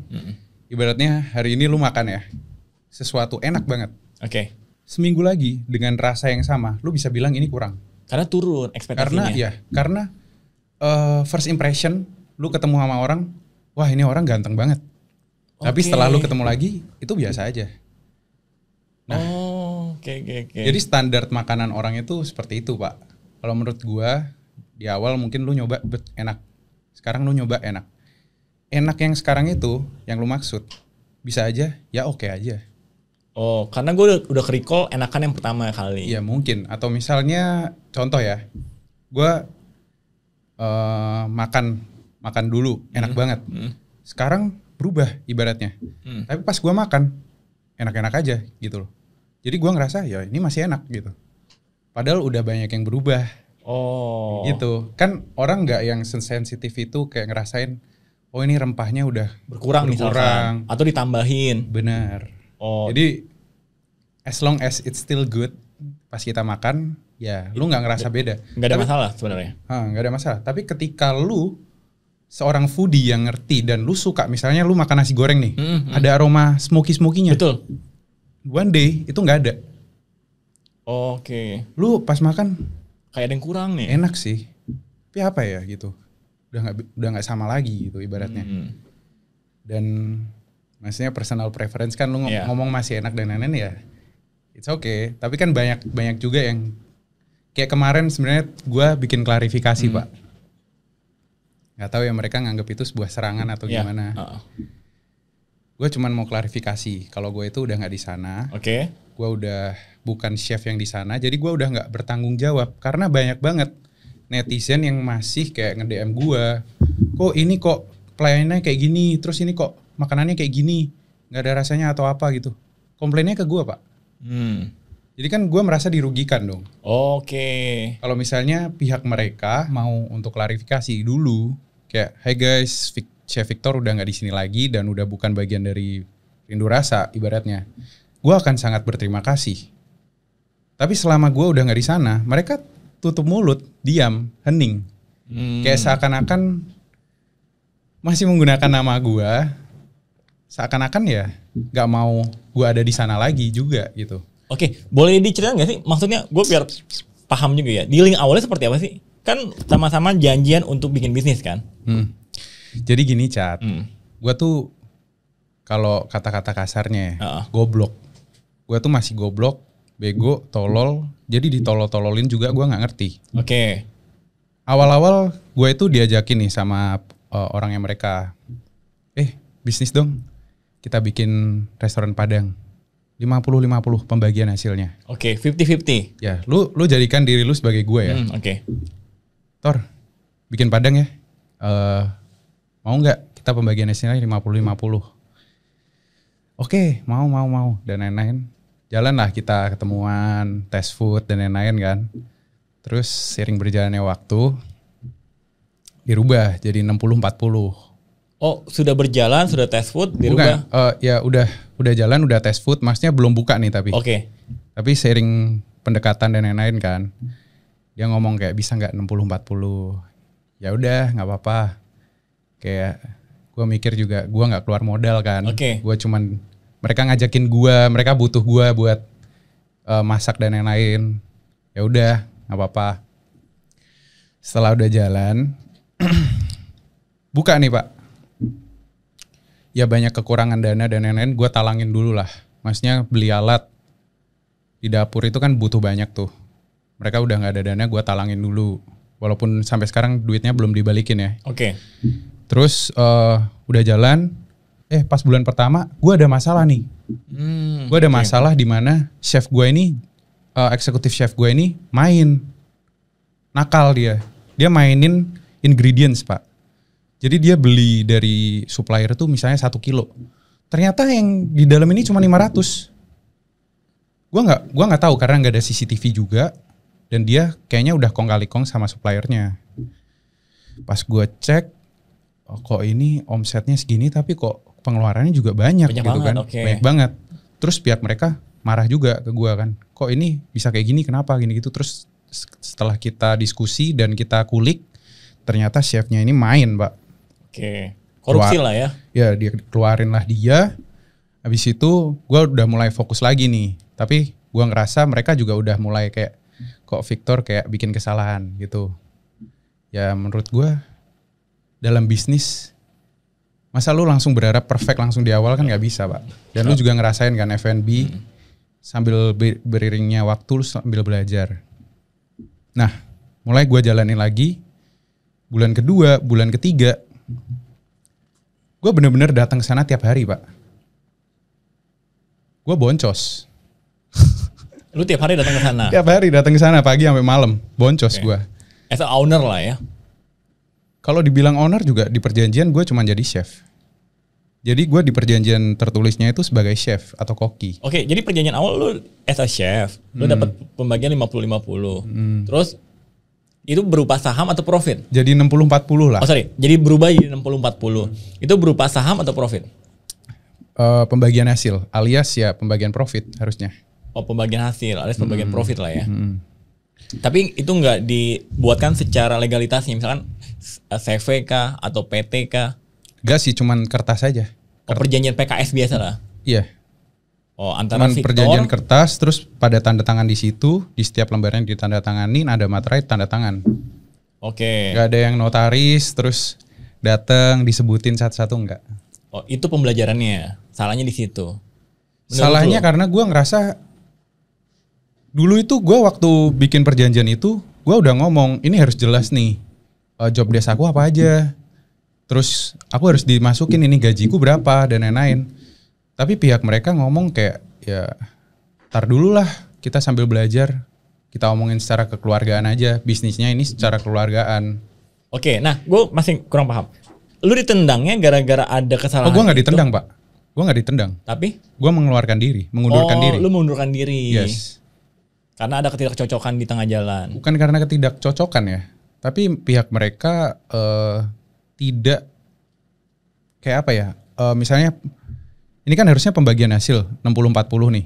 Ibaratnya hari ini lu makan ya sesuatu enak banget. Oke. Seminggu lagi dengan rasa yang sama, lu bisa bilang ini kurang. Karena turun ekspektasinya. Karena first impression lu ketemu sama orang, wah ini orang ganteng banget. Tapi setelah lu ketemu lagi, itu biasa aja. Nah, oke. Jadi standar makanan orang itu seperti itu, Pak. Kalau menurut gua, di awal mungkin lu nyoba enak. Sekarang lu nyoba enak. Enak yang sekarang itu, yang lu maksud, bisa aja, ya oke aja. Oh, karena gue udah ke-recall enakan yang pertama kali. Iya mungkin. Atau misalnya, contoh ya, gua makan dulu, enak banget. Sekarang berubah ibaratnya. Tapi pas gua makan, enak-enak aja gitu loh. Jadi gua ngerasa ya ini masih enak gitu. Padahal udah banyak yang berubah. Oh. Gitu. Kan orang nggak yang sensitif itu kayak ngerasain, oh ini rempahnya udah berkurang misalkan. Atau ditambahin. Benar. Oh. Jadi as long as it's still good, pas kita makan, ya lu nggak ngerasa beda. Nggak ada masalah sebenarnya. Nggak ada masalah. Tapi ketika lu seorang foodie yang ngerti dan lu suka, misalnya lu makan nasi goreng nih, ada aroma smoky-smokinya. Betul. One day itu nggak ada. Oke. Lu pas makan Kayak ada yang kurang nih. enak sih, tapi apa ya gitu, udah nggak sama lagi gitu ibaratnya. Dan maksudnya personal preference kan, lu ngomong masih enak dan lain-lain ya, it's okay. Tapi kan banyak juga yang kayak kemarin sebenarnya gue bikin klarifikasi Pak. Nggak tahu ya mereka nganggap itu sebuah serangan atau gimana. Gue cuman mau klarifikasi kalau gue itu udah nggak di sana. Oke. Gue udah bukan chef yang di sana, jadi gue udah nggak bertanggung jawab karena banyak banget netizen yang masih kayak nge-DM gue, kok ini kok pelayanannya kayak gini, terus ini kok makanannya kayak gini, nggak ada rasanya atau apa gitu. Komplainnya ke gue Pak. Jadi kan gue merasa dirugikan dong. Oke. Kalau misalnya pihak mereka mau untuk klarifikasi dulu, kayak, hey guys, Chef Victor udah nggak di sini lagi dan udah bukan bagian dari Rindu Rasa ibaratnya. Gue akan sangat berterima kasih. Tapi selama gue udah nggak di sana, mereka tutup mulut, diam, hening. Kayak seakan-akan masih menggunakan nama gue, seakan-akan ya nggak mau gue ada di sana lagi juga gitu. Oke, boleh diceritain nggak sih? Maksudnya gue biar paham juga ya. Dealing awalnya seperti apa sih? Kan sama-sama janjian untuk bikin bisnis kan? Jadi gini Cat, gue tuh kalau kata-kata kasarnya goblok. Gue tuh masih goblok, bego, tolol. Jadi ditolol-tololin juga gue nggak ngerti. Oke. Awal-awal gue itu diajakin nih sama orangnya mereka. Bisnis dong. Kita bikin restoran Padang. 50-50 pembagian hasilnya. Oke, 50-50. Ya, lu jadikan diri lu sebagai gue ya. Oke. Tor, bikin Padang ya. Mau nggak kita pembagian hasilnya 50-50? Oke, mau dan lain-lain. Jalanlah kita ketemuan, tes food dan lain-lain kan. Terus seiring berjalannya waktu dirubah jadi 60-40. Oh, sudah berjalan, sudah tes food dirubah? Bukan, ya udah jalan, udah tes food, maksudnya belum buka nih tapi. Oke. Tapi seiring pendekatan dan lain-lain kan, dia ngomong kayak bisa nggak 60-40. Ya udah, nggak apa-apa. Kayak gue mikir juga, gue nggak keluar modal kan. Gue cuman mereka ngajakin gue, mereka butuh gue buat masak dan lain-lain. Ya udah, nggak apa-apa. Setelah udah jalan, buka nih Pak. Ya banyak kekurangan dana dan lain-lain, gue talangin dulu lah. Maksudnya beli alat di dapur itu kan butuh banyak tuh. Mereka udah nggak ada dana, gue talangin dulu. Walaupun sampai sekarang duitnya belum dibalikin ya. Oke. Terus udah jalan, pas bulan pertama gue ada masalah nih. Gue ada masalah di mana chef gue ini, eksekutif chef gue ini main nakal dia. Dia mainin ingredients Pak. Jadi dia beli dari supplier tuh misalnya 1 kilo. Ternyata yang di dalam ini cuma 500. Gua nggak tahu karena nggak ada CCTV juga. Dan dia kayaknya udah kong kali kong sama suppliernya. Pas gue cek, kok ini omsetnya segini tapi kok pengeluarannya juga banyak gitu banget, kan. Banyak banget. Terus pihak mereka marah juga ke gue kan. Kok ini bisa kayak gini, kenapa gini gitu. Terus setelah kita diskusi dan kita kulik, ternyata chefnya ini main Pak. Oke, korupsi lah ya. Ya dia keluarin lah dia. Habis itu gue udah mulai fokus lagi nih. Tapi gue ngerasa mereka juga udah mulai kayak, kok Victor kayak bikin kesalahan gitu. Ya menurut gue dalam bisnis, masa lu langsung berharap perfect langsung di awal kan gak bisa Pak. Dan lu juga ngerasain kan F&B sambil beriringnya waktu lu sambil belajar. Nah mulai gue jalanin lagi. Bulan kedua, bulan ketiga, gue bener-bener datang ke sana tiap hari Pak. Gue boncos. Lu tiap hari datang ke sana? Tiap hari datang ke sana pagi sampai malam, boncos gue. As a owner lah ya. Kalau dibilang owner juga di perjanjian gue cuma jadi chef. Jadi gue di perjanjian tertulisnya itu sebagai chef atau koki. Oke, jadi perjanjian awal lu as a chef, lu dapat pembagian 50-50. Terus itu berupa saham atau profit? Jadi 60-40 lah. Oh sorry, jadi berubah jadi 60-40. Itu berupa saham atau profit? Pembagian hasil, alias ya pembagian profit harusnya. Oh pembagian hasil, alias pembagian profit lah ya. Tapi itu nggak dibuatkan secara legalitasnya, misalkan CV kah atau PT kah? Gak sih, cuman kertas aja. Oh perjanjian PKS biasa lah? Iya. Oh, antara Cuman Victor. perjanjian kertas, terus pada tanda tangan di situ, di setiap lembaran yang ditandatanganin ada materai tanda tangan. Oke. Gak ada yang notaris, terus datang disebutin satu-satu, enggak. Oh, itu pembelajarannya. Salahnya di situ. Menurut Salahnya lu? karena gue ngerasa dulu itu gue waktu bikin perjanjian itu, gue udah ngomong ini harus jelas nih, job desk aku apa aja. Terus aku harus dimasukin ini gajiku berapa dan lain-lain. Tapi pihak mereka ngomong kayak ya tar dulu lah kita sambil belajar. Kita omongin secara kekeluargaan aja. Bisnisnya ini secara kekeluargaan. Oke, nah gue masih kurang paham. Lu ditendangnya gara-gara ada kesalahan. Oh gue gak itu? ditendang pak. Gue gak ditendang. Tapi? Gue mengeluarkan diri. Mengundurkan diri. Lu mengundurkan diri. Yes. Karena ada ketidakcocokan di tengah jalan. Bukan karena ketidakcocokan ya. Tapi pihak mereka tidak kayak apa ya? Misalnya ini kan harusnya pembagian hasil 60-40 nih.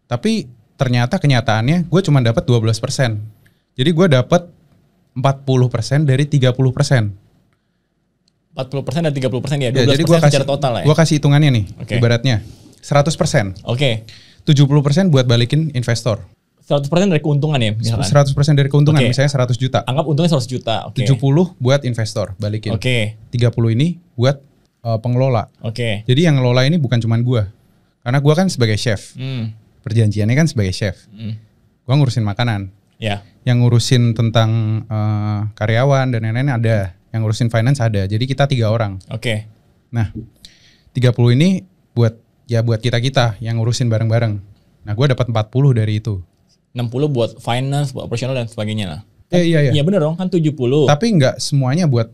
Tapi ternyata kenyataannya gue cuma dapat 12%. Jadi gue dapat 40% dari 30%. 40% dan 30% ya. 12% Ya, jadi gue kasih secara total ya. Gue kasih hitungannya nih. Oke. Ibaratnya 100%. Oke. 70% buat balikin investor. 100% dari keuntungan ya misalkan. 100% dari keuntungan, Oke. misalnya 100 juta. Anggap untungnya 100 juta. Oke. 70 buat investor, balikin. Oke. 30 ini buat pengelola. Oke. Jadi yang ngelola ini bukan cuman gue. Karena gue kan sebagai chef. Perjanjiannya kan sebagai chef. Gue ngurusin makanan. Ya. Yang ngurusin tentang karyawan dan lain-lain ada. Yang ngurusin finance ada. Jadi kita 3 orang. Oke. Nah, 30 ini buat kita-kita yang ngurusin bareng-bareng. Nah, gue dapat 40 dari itu. 60 buat finance, buat operasional dan sebagainya lah. Iya. Iya bener dong, kan 70. Tapi nggak semuanya buat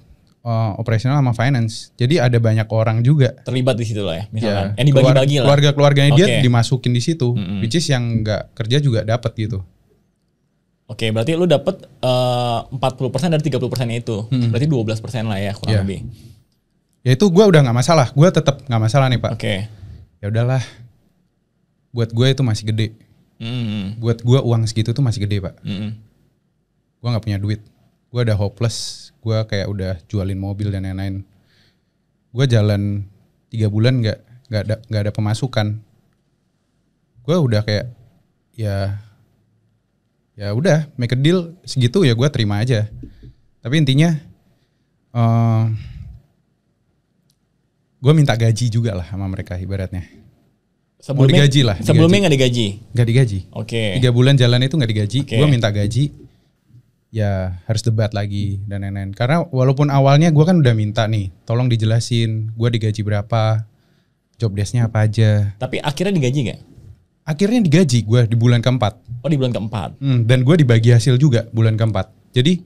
operasional sama finance. Jadi ada banyak orang juga. Terlibat di situ lah ya, misalkan. Ya, Yang dibagi-bagi lah. Keluarga-keluarganya dia Oke. dimasukin di situ. Which is yang nggak kerja juga dapat gitu. Oke, berarti lu dapet 40% dari 30% itu. Berarti 12% lah ya kurang Iya. lebih. Ya itu gue udah nggak masalah. Gue tetap nggak masalah nih Pak. Oke. Ya udahlah. Buat gue itu masih gede. Buat gue uang segitu tuh masih gede Pak. Gue nggak punya duit. Gue udah hopeless. Gue kayak udah jualin mobil dan lain-lain. Gue jalan 3 bulan nggak ada pemasukan. Gue udah kayak ya udah make a deal segitu ya gue terima aja. Tapi intinya gue minta gaji juga lah sama mereka ibaratnya. Mau digaji lah. Sebelumnya nggak digaji? Nggak digaji. Oke. 3 bulan jalan itu nggak digaji. Oke. Gue minta gaji. Ya harus debat lagi dan lain-lain. Karena walaupun awalnya gue kan udah minta nih, tolong dijelasin gue digaji berapa, job desk-nya apa aja. Tapi akhirnya digaji nggak? Akhirnya digaji gue di bulan keempat. Oh di bulan keempat. Dan gue dibagi hasil juga bulan keempat. Jadi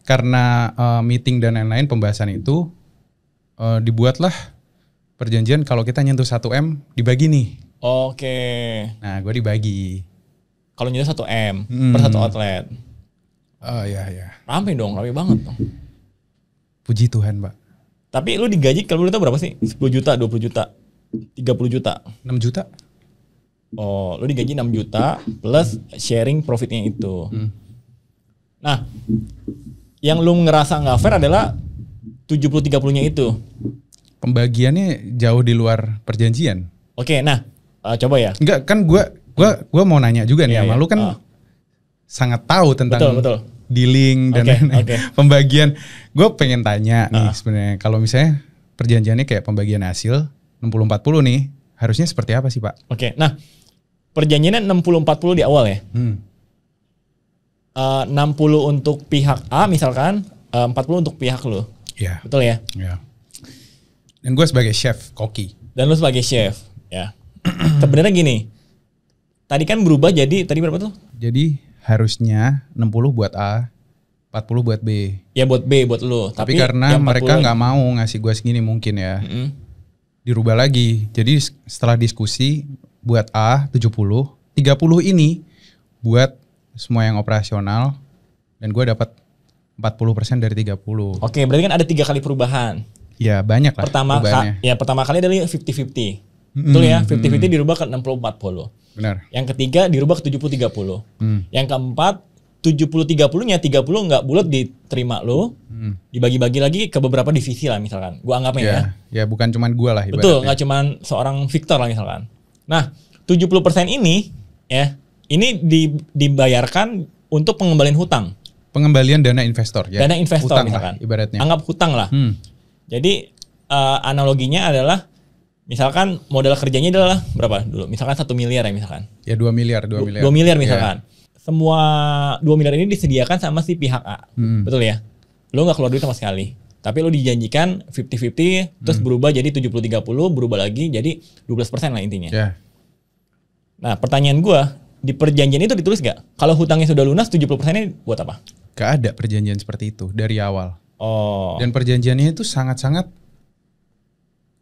karena meeting dan lain-lain pembahasan itu dibuatlah perjanjian kalau kita nyentuh 1M dibagi nih. Oke. Nah gue dibagi. Kalau nyetor 1M per satu outlet. Oh iya. Rame dong, rame banget dong. Puji Tuhan Pak. Tapi lu digaji kalau lu tahu berapa sih? 10 juta, 20 juta, 30 juta. 6 juta. Oh, lu digaji 6 juta plus sharing profitnya itu. Nah, yang lu ngerasa nggak fair adalah 70-30-nya itu. Pembagiannya jauh di luar perjanjian. Oke, nah coba ya. Enggak kan gue mau nanya juga nih Iya, sama iya. lu kan sangat tahu tentang Betul. dealing dan Oke, lain-lain. oke. Pembagian. Gue pengen tanya nih sebenarnya kalau misalnya perjanjiannya kayak pembagian hasil 60-40 nih, harusnya seperti apa sih Pak? Oke, nah perjanjiannya 60-40 di awal ya. 60 untuk pihak A misalkan, 40 untuk pihak lu. Iya. Betul ya? Ya. Dan gue sebagai chef koki. Dan lu sebagai chef, ya. Sebenarnya gini. Tadi kan berubah jadi tadi berapa tuh? Jadi harusnya 60 buat A, 40 buat B. Ya buat B, buat lu. Tapi karena yang 40 mereka nggak mau ngasih gue segini mungkin ya. Dirubah lagi. Jadi setelah diskusi buat A 70, 30 ini buat semua yang operasional dan gue dapat 40% dari 30. Oke, berarti kan ada 3 kali perubahan. Ya banyak lah perubahannya. Pertama kali dari 50-50. Betul ya? 50-50 dirubah ke 60-40. Benar. Yang ketiga dirubah ke 70-30. Yang keempat 70-30-nya 30 nggak bulat diterima lo, dibagi-bagi lagi ke beberapa divisi lah misalkan. Gua anggapnya ya. Ya bukan cuman gue lah ibaratnya. Betul, nggak cuman seorang Victor lah misalkan. Nah, 70% ini ya, ini dibayarkan untuk pengembalian hutang. Pengembalian dana investor ya. Dana investor hutang misalkan. Lah, ibaratnya. Anggap hutang lah. Jadi analoginya adalah misalkan modal kerjanya adalah berapa dulu? Misalkan 1 miliar ya misalkan. Ya 2 miliar. 2 miliar misalkan. Semua 2 miliar ini disediakan sama si pihak A. Betul ya? Lo nggak keluar duit sama sekali. Tapi lo dijanjikan 50-50, terus berubah jadi 70-30, berubah lagi jadi 12% lah intinya. Yeah. Nah pertanyaan gua, di perjanjian itu ditulis gak? Kalau hutangnya sudah lunas 70% ini buat apa? Gak ada perjanjian seperti itu dari awal. Oh. Dan perjanjiannya itu sangat-sangat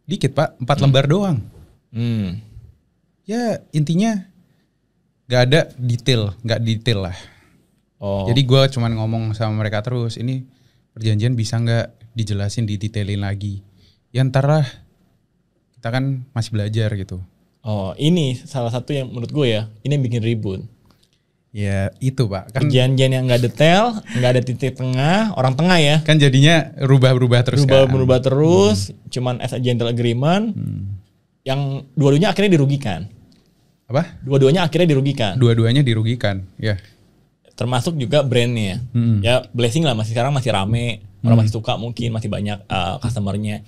dikit Pak, 4 lembar doang. Ya intinya gak ada gak detail lah. Oh. Jadi gue cuman ngomong sama mereka terus, ini perjanjian bisa gak dijelasin, didetailin lagi. Ya ntar lah, kita kan masih belajar gitu. Oh ini salah satu yang menurut gue ya, ini yang bikin ribut. Ya itu Pak. Kan perjanjian yang gak detail, gak ada titik tengah, orang tengah ya. Kan jadinya rubah-rubah terus Berubah terus, cuman as a gentle agreement, yang dua-duanya akhirnya dirugikan. Apa? Dua-duanya akhirnya dirugikan. Dua-duanya dirugikan, ya. Termasuk juga brandnya. Ya Blessing lah, sekarang masih rame, orang masih suka mungkin, masih banyak customernya.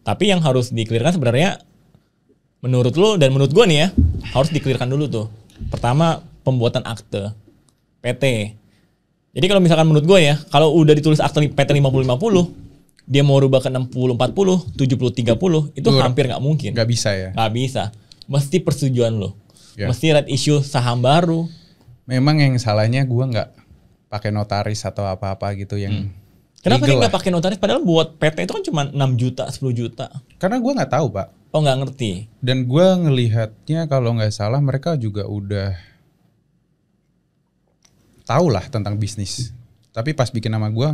Tapi yang harus di-clearkan sebenarnya, menurut lo dan menurut gue nih ya, harus di-clearkan dulu tuh. Pertama, pembuatan akte PT. Jadi kalau misalkan menurut gue ya, kalau udah ditulis akte PT 50-50, dia mau rubah ke 60-40, 70-30, itu hampir nggak mungkin. Nggak bisa ya? Nggak bisa. Mesti persetujuan lo. Ya. Mesti right issue saham baru. Memang yang salahnya gue nggak pakai notaris atau apa-apa gitu yang Kenapa nggak pakai notaris? Padahal buat PT itu kan cuma 6 juta, 10 juta. Karena gue nggak tahu Pak. Oh nggak ngerti. Dan gue ngelihatnya kalau nggak salah mereka juga udah tahu lah tentang bisnis. Tapi pas bikin nama gue,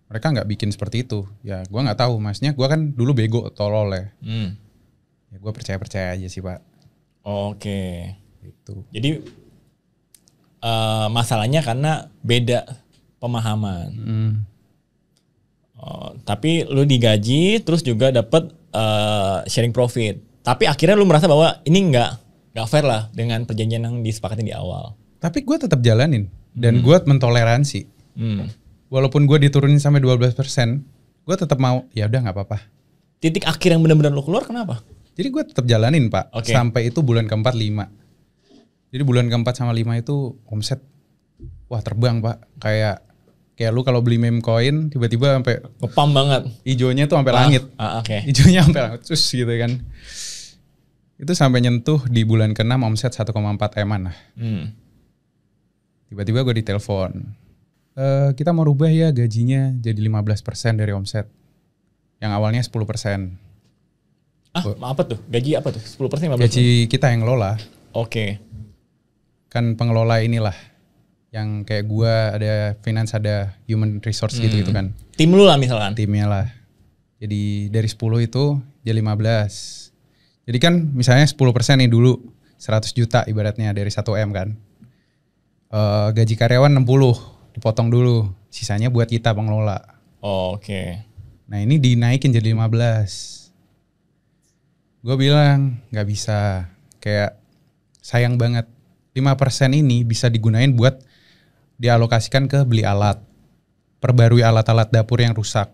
mereka nggak bikin seperti itu. Ya gue nggak tahu, maksudnya gue kan dulu bego, tolol ya. Ya gue percaya aja sih Pak. Oke. Itu. Jadi masalahnya karena beda pemahaman. Tapi lu digaji, terus juga dapat sharing profit. Tapi akhirnya lu merasa bahwa ini nggak fair lah dengan perjanjian yang disepakati di awal. Tapi gue tetap jalanin. Dan gue mentoleransi. Walaupun gue diturunin sampai 12%, gue tetap mau, ya udah nggak apa-apa. Titik akhir yang benar-benar lo keluar kenapa? Jadi gue tetap jalanin Pak, Okay. Sampai itu bulan keempat 5. Jadi bulan keempat sama 5 itu omset, wah terbang Pak. Kayak lu kalau beli meme coin, tiba-tiba sampai ngepam banget. Ijonya tuh sampai langit. Okay. Ijonya sampai langit, terus gitu kan. Itu sampai nyentuh di bulan ke-6 omset 1,4 M-an lah. Tiba-tiba gue ditelepon, kita mau rubah ya gajinya jadi 15% dari omset. Yang awalnya 10%. Apa tuh? Gaji apa tuh? 10%, 15%? Gaji kita yang ngelola. Oke. Kan pengelola inilah. Yang kayak gue ada finance, ada human resource gitu kan. Tim lu lah misalkan. Timnya lah. Jadi dari 10 itu jadi 15. Jadi kan misalnya 10% nih dulu 100 juta ibaratnya dari 1 M kan. Gaji karyawan 60 dipotong dulu, sisanya buat kita pengelola. Oke. Nah ini dinaikin jadi 15. Gue bilang nggak bisa, kayak sayang banget. 5% ini bisa digunain buat dialokasikan ke beli alat, perbarui alat-alat dapur yang rusak,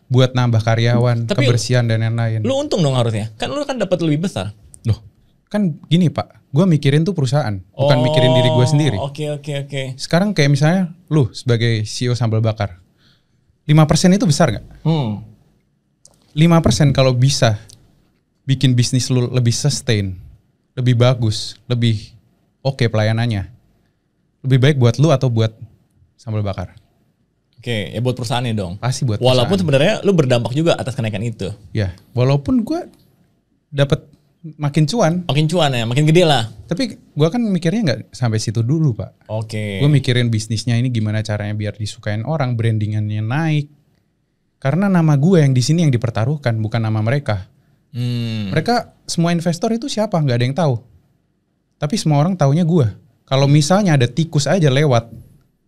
buat nambah karyawan, Tapi kebersihan dan lain-lain. Lu untung dong harusnya, kan lu kan dapat lebih besar. Loh, kan gini Pak, gue mikirin tuh perusahaan, bukan mikirin diri gue sendiri. Oke. Sekarang kayak misalnya lu sebagai CEO Sambal Bakar, 5% itu besar nggak? 5% kalau bisa bikin bisnis lu lebih sustain, lebih bagus, lebih oke pelayanannya, lebih baik buat lu atau buat Sambal Bakar? Oke, ya buat perusahaannya dong. Pasti buat Walaupun perusahaan. sebenarnya lu berdampak juga atas kenaikan itu. Ya, walaupun gue dapat makin cuan. Makin cuan ya, makin gede lah. Tapi gue kan mikirnya nggak sampai situ dulu Pak. Oke. Gue mikirin bisnisnya ini gimana caranya biar disukain orang, brandingannya naik. Karena nama gue yang di sini yang dipertaruhkan, bukan nama mereka. Mereka semua investor itu siapa? Nggak ada yang tahu. Tapi semua orang taunya gue. Kalau misalnya ada tikus aja lewat,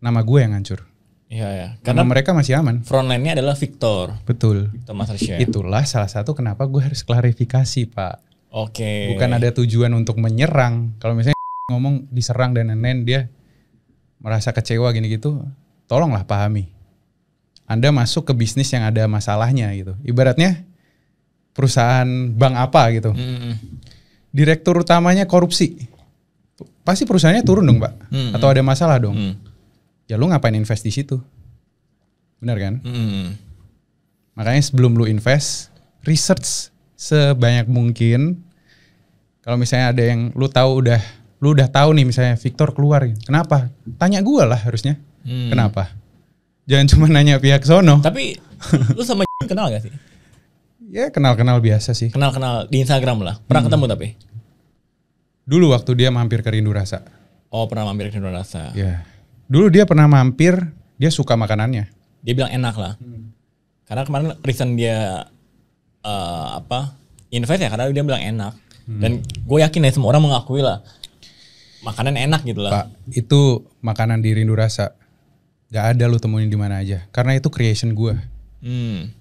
nama gue yang hancur. Iya ya. Karena Karena mereka masih aman. frontline-nya adalah Victor. Betul. Victor Masterchef. Itulah salah satu kenapa gue harus klarifikasi Pak. Oke. Bukan ada tujuan untuk menyerang. Kalau misalnya ngomong diserang dan lain-lain, dia merasa kecewa gini gitu, tolonglah pahami. Anda masuk ke bisnis yang ada masalahnya gitu. Ibaratnya perusahaan bank apa gitu. Direktur utamanya korupsi. Pasti perusahaannya turun dong, Pak. Atau ada masalah dong. Ya lu ngapain invest di situ? Benar kan? Makanya sebelum lu invest, research sebanyak mungkin. Kalau misalnya ada yang lu udah tahu nih misalnya Victor keluar, kenapa? Tanya gue lah harusnya. Kenapa? Jangan cuma nanya pihak sono. Tapi lu sama kenal gak sih? Ya kenal-kenal biasa sih. Kenal-kenal di Instagram lah. Pernah ketemu tapi? Dulu waktu dia mampir ke Rindu Rasa. Oh, pernah mampir ke Rindu Rasa. Ya. Dulu dia pernah mampir, dia suka makanannya. Dia bilang enak lah. Karena kemarin reason dia invest ya karena dia bilang enak. Dan gue yakin ya semua orang mengakui lah makanan enak gitu lah. Pak, itu makanan di Rindu Rasa gak ada lu temuin di mana aja. Karena itu creation gue.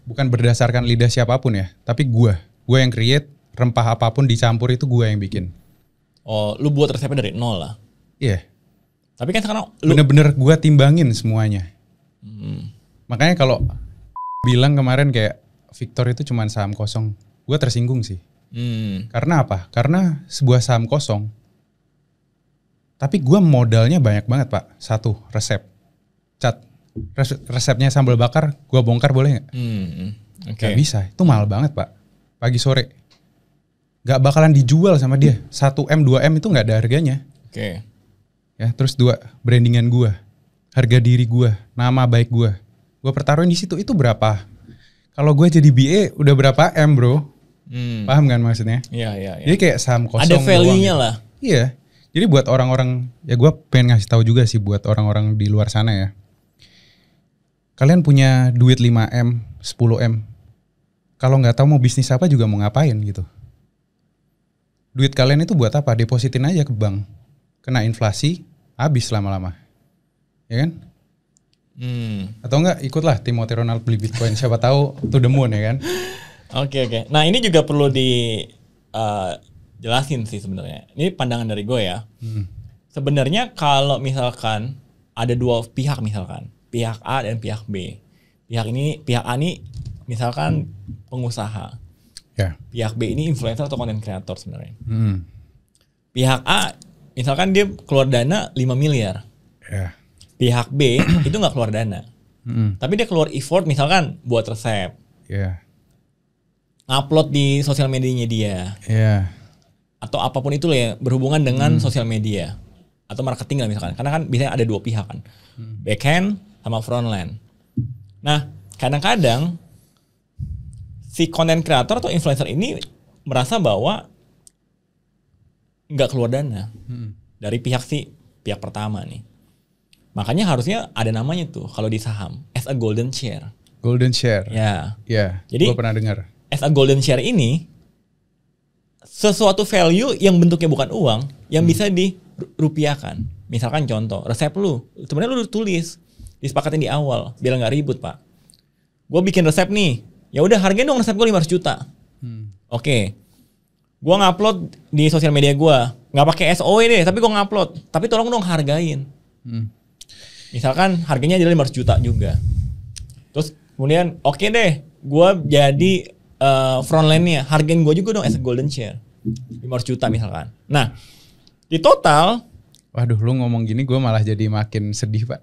Bukan berdasarkan lidah siapapun ya, tapi gue yang create, rempah apapun dicampur itu gue yang bikin. Oh, lu buat resepnya dari nol lah. Iya. Tapi kan sekarang lu bener-bener gue timbangin semuanya. Makanya kalau bilang kemarin kayak Victor itu cuma saham kosong, gue tersinggung sih. Karena apa? Karena sebuah saham kosong. Tapi gue modalnya banyak banget, Pak. Satu, resep. Cat, resepnya sambal bakar, gue bongkar boleh gak? Okay. Gak bisa, itu mahal banget, Pak. Pagi sore. Gak bakalan dijual sama dia. 1M, 2M itu gak ada harganya. Oke. Ya, terus 2, brandingan gue. Harga diri gue, nama baik gue. Gue pertaruhin di situ, itu berapa? Kalau gue jadi BA udah berapa M, bro? Paham kan maksudnya? Iya. Jadi kayak saham kosong. Ada value-nya gitu. lah. Iya. Jadi buat orang-orang, ya gue pengen ngasih tahu juga sih buat orang-orang di luar sana ya. Kalian punya duit 5M, 10M. Kalau nggak tahu mau bisnis apa juga mau ngapain gitu. Duit kalian itu buat apa? Depositin aja ke bank. Kena inflasi, habis lama-lama. Ya kan? Atau enggak ikutlah Timothy Ronald beli Bitcoin. Siapa tahu to the moon ya kan? Oke. Nah ini juga perlu jelasin sih sebenarnya. Ini pandangan dari gue ya. Sebenarnya kalau misalkan ada dua pihak misalkan, pihak A dan pihak B. Pihak A ini misalkan pengusaha. Ya. Pihak B ini influencer atau content creator sebenarnya. Pihak A misalkan dia keluar dana 5 miliar. Ya. Pihak B itu nggak keluar dana. Tapi dia keluar effort misalkan buat resep. Ya. Upload di sosial medianya dia. Ya. Atau apapun itu lah ya berhubungan dengan sosial media atau marketing lah misalkan, karena kan biasanya ada dua pihak kan, backhand sama frontline. Nah kadang-kadang si content creator atau influencer ini merasa bahwa nggak keluar dana dari pihak pertama nih, makanya harusnya ada namanya tuh kalau di saham as a golden share. Golden share. Ya. Jadi gue pernah dengar. As a golden share ini sesuatu value yang bentuknya bukan uang yang bisa dirupiahkan. Misalkan contoh, resep lu. Sebenarnya lu tulis, disepakatin di awal biar nggak ribut, Pak. Gue bikin resep nih. Ya udah hargain dong resep gue 500 juta. Oke. Gue ngupload di sosial media gue. Nggak pakai SOE deh, tapi gue ngupload. Tapi tolong dong hargain. Misalkan harganya jadi 500 juta juga. Terus kemudian oke deh, gue jadi frontline-nya. Hargain gue juga dong as a golden share. 500 juta misalkan. Nah, di total. Waduh, lu ngomong gini gue malah jadi makin sedih, Pak.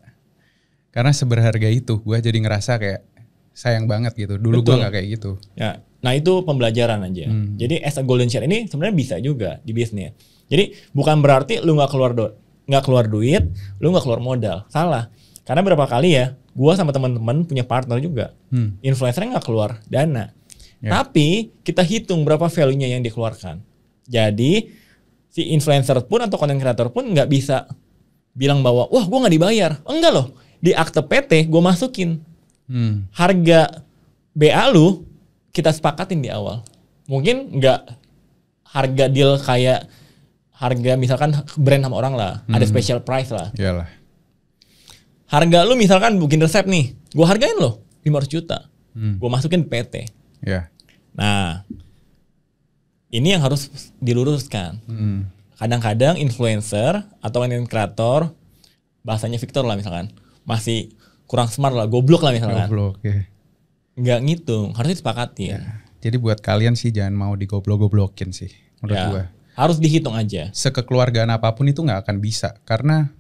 Karena seberharga itu gue jadi ngerasa kayak sayang banget gitu. Dulu gue gak kayak gitu. Ya, nah itu pembelajaran aja. Jadi as a golden share ini sebenarnya bisa juga di bisnis. Jadi bukan berarti lu nggak keluar duit, lu nggak keluar modal. Salah. Karena berapa kali ya, gue sama teman-teman punya partner juga, influencernya nggak keluar dana. Tapi kita hitung berapa value-nya yang dikeluarkan. Jadi si influencer pun atau content creator pun nggak bisa bilang bahwa wah gue nggak dibayar. Enggak loh. Di akte PT gue masukin harga BA lu kita sepakatin di awal. Mungkin nggak harga deal kayak harga misalkan brand sama orang lah. Ada special price lah. Iyalah. Harga lu misalkan bikin resep nih. Gue hargain loh 500 juta. Gue masukin PT. Ya. Nah, Ini yang harus diluruskan. Kadang-kadang influencer atau content creator, bahasanya Victor lah misalkan, masih kurang smart lah, goblok lah misalkan. Goblok, ya. Nggak ngitung, harus disepakatin. Ya. Jadi buat kalian sih jangan mau digoblok-goblokin sih menurut Ya, gua. harus dihitung aja. Sekekeluargaan apapun itu nggak akan bisa karena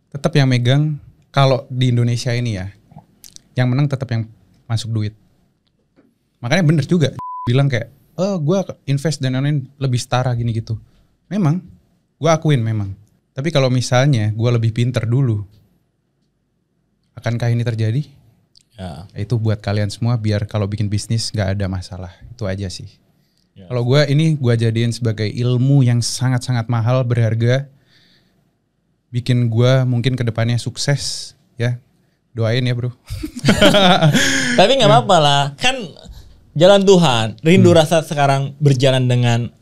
tetap yang megang kalau di Indonesia ini ya, yang menang tetap yang masuk duit. Makanya bener juga bilang kayak, oh gue invest dan lain-lain lebih setara gini gitu. Memang, gue akuin memang. Tapi kalau misalnya gue lebih pinter dulu, akankah ini terjadi? Ya. Itu buat kalian semua biar kalau bikin bisnis nggak ada masalah. Itu aja sih. Ya. Kalau gue ini gue jadiin sebagai ilmu yang sangat-sangat mahal, berharga. Bikin gue mungkin kedepannya sukses ya. Doain ya bro. Tapi nggak apa-apa lah, kan jalan Tuhan. Rindu rasa sekarang berjalan dengan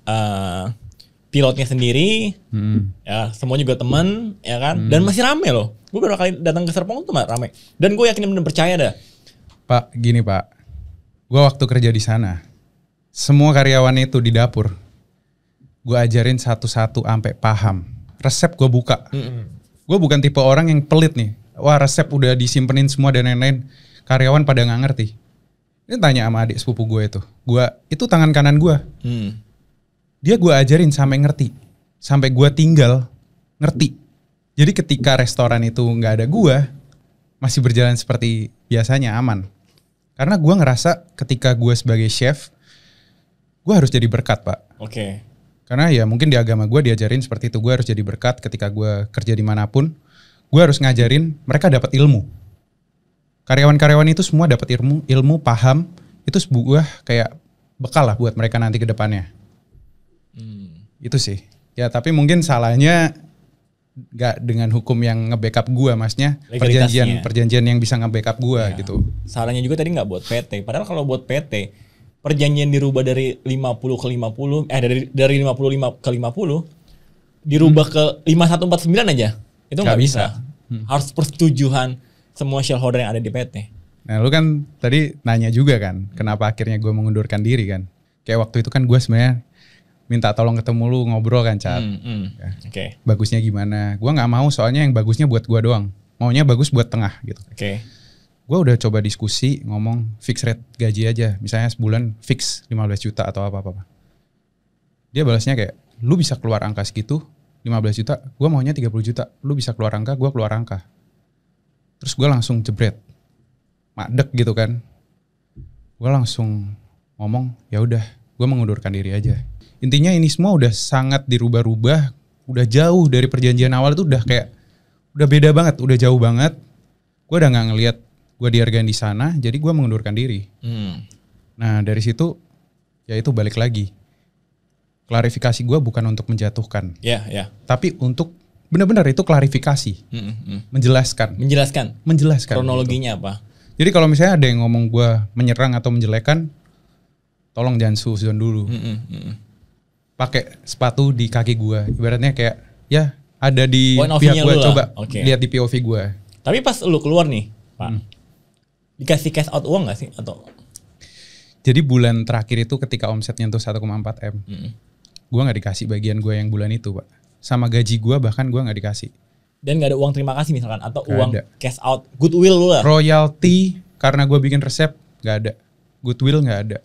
pilotnya sendiri, ya semua juga teman, ya kan, dan masih rame loh. Gue baru kali datang ke Serpong tuh rame, dan gue yakin bener percaya dah. Pak, gini Pak, gue waktu kerja di sana, semua karyawan itu di dapur, gue ajarin satu-satu sampai paham. Resep gue buka. Gue bukan tipe orang yang pelit nih. Wah resep udah disimpenin semua dan lain-lain. Karyawan pada nggak ngerti. Ini tanya sama adik sepupu gue itu. Itu tangan kanan gue. Dia gue ajarin sampai ngerti. Sampai gue tinggal ngerti. Jadi ketika restoran itu nggak ada gue, masih berjalan seperti biasanya aman. Karena gue ngerasa ketika gue sebagai chef, gue harus jadi berkat Pak. Oke. Karena ya mungkin di agama gue diajarin seperti itu. Gue harus jadi berkat ketika gue kerja dimanapun. Gue harus ngajarin mereka dapat ilmu. Karyawan-karyawan itu semua dapat ilmu, paham. Itu sebuah kayak bekal lah buat mereka nanti ke depannya. Itu sih. Ya tapi mungkin salahnya gak dengan hukum yang nge-backup gue maksudnya. Perjanjian yang bisa nge-backup gue Ya. gitu. Salahnya juga tadi nggak buat PT. Padahal kalau buat PT, perjanjian dirubah dari 50 ke 50, dari 55 ke 50, dirubah ke 5149 aja. Itu nggak bisa. Harus persetujuan semua shareholder yang ada di PT. Nah lu kan tadi nanya juga kan, kenapa akhirnya gue mengundurkan diri kan. Kayak waktu itu kan gue sebenarnya minta tolong ketemu lu ngobrol kan Cat. Ya. Oke. Bagusnya gimana. Gue gak mau soalnya yang bagusnya buat gue doang. Maunya bagus buat tengah gitu. Oke. Gue udah coba diskusi ngomong fix rate gaji aja. Misalnya sebulan fix 15 juta atau apa-apa. Dia balasnya kayak, lu bisa keluar angka segitu 15 juta, gue maunya 30 juta. Lu bisa keluar angka, gue keluar angka. Terus gue langsung jebret. Madek gitu kan. Gue langsung ngomong, ya udah, gue mengundurkan diri aja. Intinya ini semua udah sangat dirubah-rubah. Udah jauh dari perjanjian awal itu udah kayak, udah beda banget, udah jauh banget. Gue udah gak ngelihat gue dihargain di sana, jadi gue mengundurkan diri. Nah dari situ, ya itu balik lagi. Klarifikasi gue bukan untuk menjatuhkan. Ya. Tapi untuk benar-benar itu klarifikasi. Menjelaskan. Menjelaskan. Kronologinya apa? Jadi kalau misalnya ada yang ngomong gue menyerang atau menjelekan, tolong jangan suzon dulu. Pakai sepatu di kaki gue. Ibaratnya kayak, ya ada di pihak gue, coba lihat di POV gue. Tapi pas lu keluar nih, Pak, dikasih cash out uang gak sih? Atau? Jadi bulan terakhir itu ketika omsetnya tuh 1,4 M. Gue gak dikasih bagian gue yang bulan itu Pak. Sama gaji gue bahkan gue gak dikasih. Dan gak ada uang terima kasih misalkan? Atau Gak uang ada. cash out, goodwill lu lah? Royalty karena gue bikin resep gak ada. Goodwill gak ada.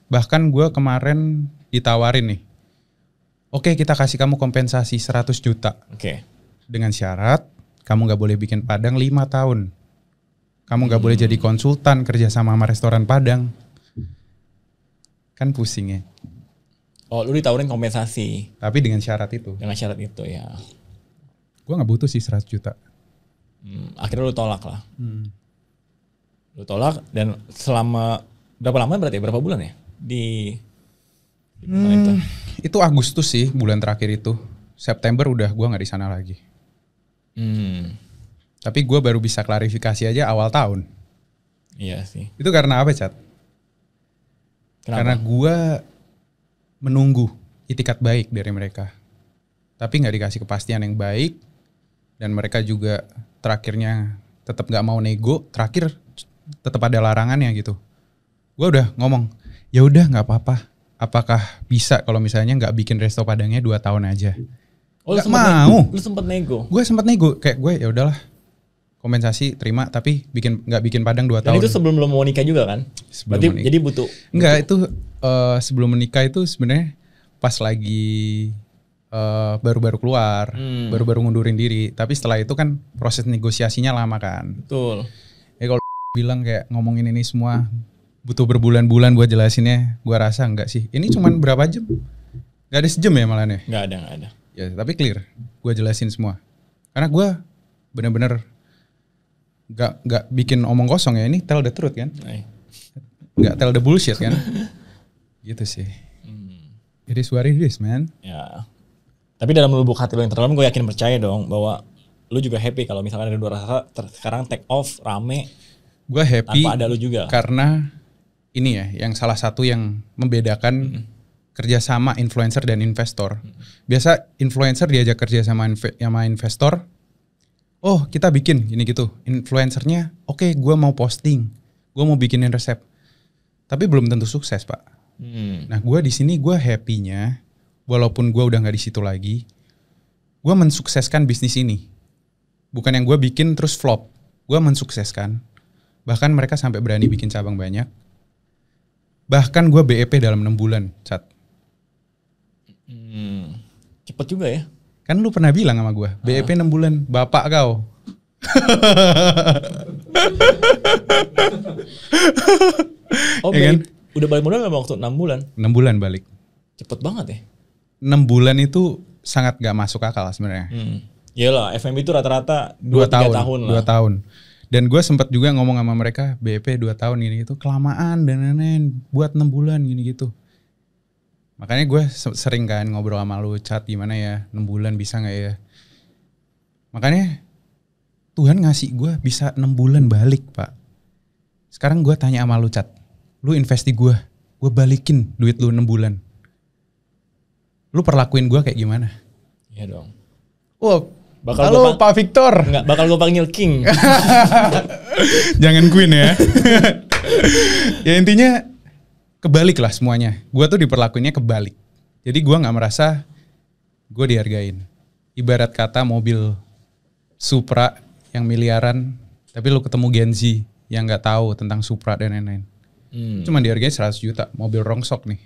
Bahkan gue kemarin ditawarin nih. Oke kita kasih kamu kompensasi 100 juta. Oke. Dengan syarat kamu gak boleh bikin Padang 5 tahun. Kamu gak boleh jadi konsultan kerja sama restoran Padang. Kan pusing ya. Oh lu ditawarin kompensasi. Tapi dengan syarat itu. Dengan syarat itu ya. Gue gak butuh sih 100 juta. Akhirnya lu tolak lah. Lu tolak dan selama berapa lama berarti? Berapa bulan ya? Di mana itu? Itu Agustus sih bulan terakhir itu. September udah gue gak di sana lagi. Tapi gue baru bisa klarifikasi aja awal tahun. Iya sih. Itu karena apa Cat? Kenapa? Karena gue menunggu itikat baik dari mereka. Tapi gak dikasih kepastian yang baik. Dan mereka juga terakhirnya tetap gak mau nego. Terakhir tetap ada larangannya gitu. Gue udah ngomong, ya udah gak apa-apa. apakah bisa kalau misalnya nggak bikin resto Padangnya 2 tahun aja. Oh, Nggak mau. Lu sempet nego. Gue sempat nego kayak gue ya udahlah kompensasi terima tapi nggak bikin Padang 2 Dan tahun. itu sebelum lo mau nikah juga kan? Sebelum Berarti menikah. jadi butuh. Enggak itu sebelum menikah itu sebenarnya pas lagi baru-baru keluar, baru-baru ngundurin diri. Tapi setelah itu kan proses negosiasinya lama kan. Betul. Ya kalau bilang kayak ngomongin ini semua butuh berbulan-bulan buat jelasinnya, gua rasa enggak sih. Ini cuman berapa jam? Gak ada sejam ya malah nih. Nggak ada. Ya tapi clear, gua jelasin semua. Karena gua bener-bener nggak bikin omong kosong ya, ini tell the truth kan. Nggak tell the bullshit kan. Gitu sih. It is what it is, man. Ya. Tapi dalam lubuk hati lo yang terdalam gue yakin percaya dong bahwa lu juga happy kalau misalkan ada 2 rasa sekarang take off rame. Gue happy tanpa ada lu juga. Karena ini ya yang salah satu yang membedakan kerjasama influencer dan investor. Biasa influencer diajak kerja sama investor. Oh kita bikin gini gitu. Influencernya oke, gue mau posting, gue mau bikinin resep. Tapi belum tentu sukses pak. Nah gue di sini gue happy-nya. Walaupun gue udah gak di situ lagi, gue mensukseskan bisnis ini. Bukan yang gue bikin terus flop. Gue mensukseskan. Bahkan mereka sampai berani bikin cabang banyak. Bahkan gue BEP dalam 6 bulan, Chat. Cepet juga ya. Kan lu pernah bilang sama gue, BEP 6 bulan, bapak kau. Oh ya kan? Udah balik modal gak waktu 6 bulan? 6 bulan balik. Cepet banget ya. 6 bulan itu sangat gak masuk akal sebenarnya. Iyalah, FMB itu rata-rata 2 tahun lah. 2 tahun. Dan gue sempat juga ngomong sama mereka, BEP 2 tahun ini itu kelamaan dan lain-lain. Buat 6 bulan gini gitu. Makanya gue sering kan ngobrol sama lu, Chat, gimana ya 6 bulan bisa gak ya. Makanya Tuhan ngasih gue bisa 6 bulan balik pak. Sekarang gue tanya sama lu, Chat, lu investi gue balikin duit lu 6 bulan. Lu perlakuin gue kayak gimana? Iya dong. Oh, bakal halo Pak Victor. Enggak, bakal gue panggil King. Jangan Queen ya. Ya intinya kebalik lah semuanya. Gue tuh diperlakuinnya kebalik. Jadi gue gak merasa gue dihargain. Ibarat kata mobil Supra yang miliaran, tapi lu ketemu Gen Z yang gak tahu tentang Supra dan lain-lain. Cuman dihargain 100 juta, mobil rongsok nih.